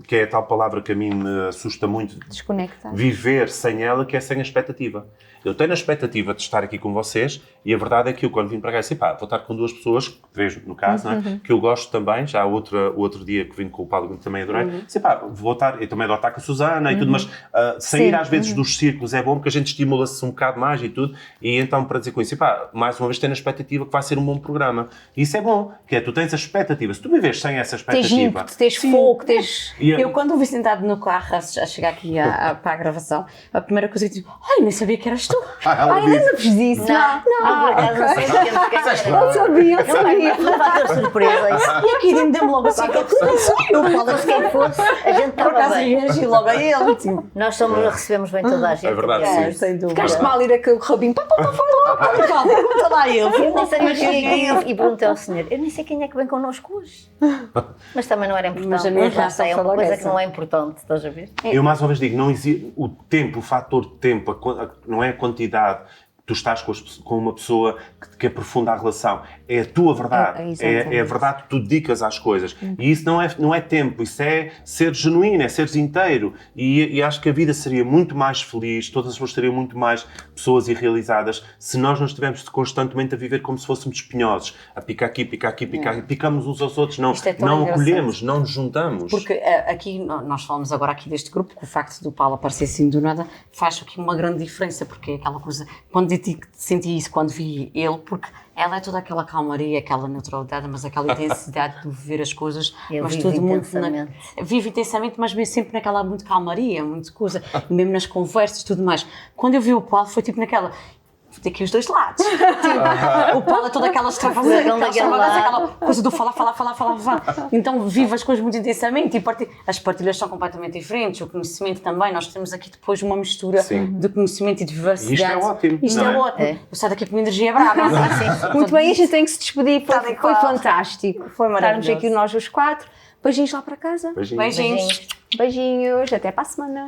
que é a tal palavra que a mim me assusta muito, desconectar. Viver sem ela, que é sem a expectativa. Eu tenho a expectativa de estar aqui com vocês e a verdade é que eu, quando vim para cá, disse, pá, vou estar com duas pessoas, três no caso, não é? Que eu gosto também. Já outro dia que vim com o Paulo, que também adorei, disse, pá, vou estar, eu também adoro estar com a Susana e tudo, mas sair às vezes dos círculos é bom porque a gente estimula-se um bocado mais e tudo. E então, para dizer com isso, pá, mais uma vez tenho a expectativa que vai ser um bom programa. E isso é bom, que é, tu tens a expectativa. Se tu vives sem essa expectativa... Tens fogo, tens... Eu, quando vi sentado no carro a chegar aqui para a gravação, a primeira coisa que disse, ai, nem sabia que eras tu. Ai, não fiz isso. Não, não sabia. Não vai ter surpresa. E aqui dentro logo assim, que não sou eu. Fala-se quem fosse, a gente Por acaso reagi logo a ele. Tipo. Nós recebemos bem toda a gente. É verdade, sim. Sem dúvida. Ficaste mal ir aquele rabinho. Pergunta lá ele. Eu nem sei e perguntei ao senhor, eu nem sei quem é que vem connosco hoje. Mas também não era importante. Mas a minha Já sei, é uma reação foi coisa essa. que não é importante, estás a ver? Eu mais uma vez digo, não existe o tempo, o fator de tempo, não é a quantidade. Tu estás com uma pessoa que aprofunda a relação. É a tua verdade. É a verdade que tu dedicas às coisas. E isso não é tempo, isso é ser genuíno, é seres inteiro. E acho que a vida seria muito mais feliz, todas as pessoas seriam muito mais pessoas e realizadas se nós não estivéssemos constantemente a viver como se fôssemos espinhosos. A picar aqui, picar aqui, picar aqui. Picamos uns aos outros, não acolhemos, não nos juntamos. Porque aqui, nós falamos agora aqui deste grupo, que o facto do Paulo aparecer assim do nada faz aqui uma grande diferença, porque é aquela coisa... Quando senti isso quando vi ele, porque ela é toda aquela calmaria, aquela neutralidade, mas aquela intensidade de ver as coisas, mas tudo muito vive intensamente, mas mesmo sempre naquela muito calmaria, muito coisa, mesmo nas conversas, tudo mais. Quando eu vi o Paulo foi tipo naquela daqui os dois lados. O Paulo é toda aquela extravagância, aquela coisa do falar. Então vive as coisas muito intensamente e as partilhas são completamente diferentes, o conhecimento também, nós temos aqui depois uma mistura de conhecimento e de diversidade. Isto é ótimo. Isto é ótimo. Eu saio daqui com energia brava. Muito bem, a gente tem que se despedir, foi fantástico. Foi maravilhoso. Estarmos aqui nós os quatro. Beijinhos lá para casa. Beijinhos. Beijinhos, até para a semana.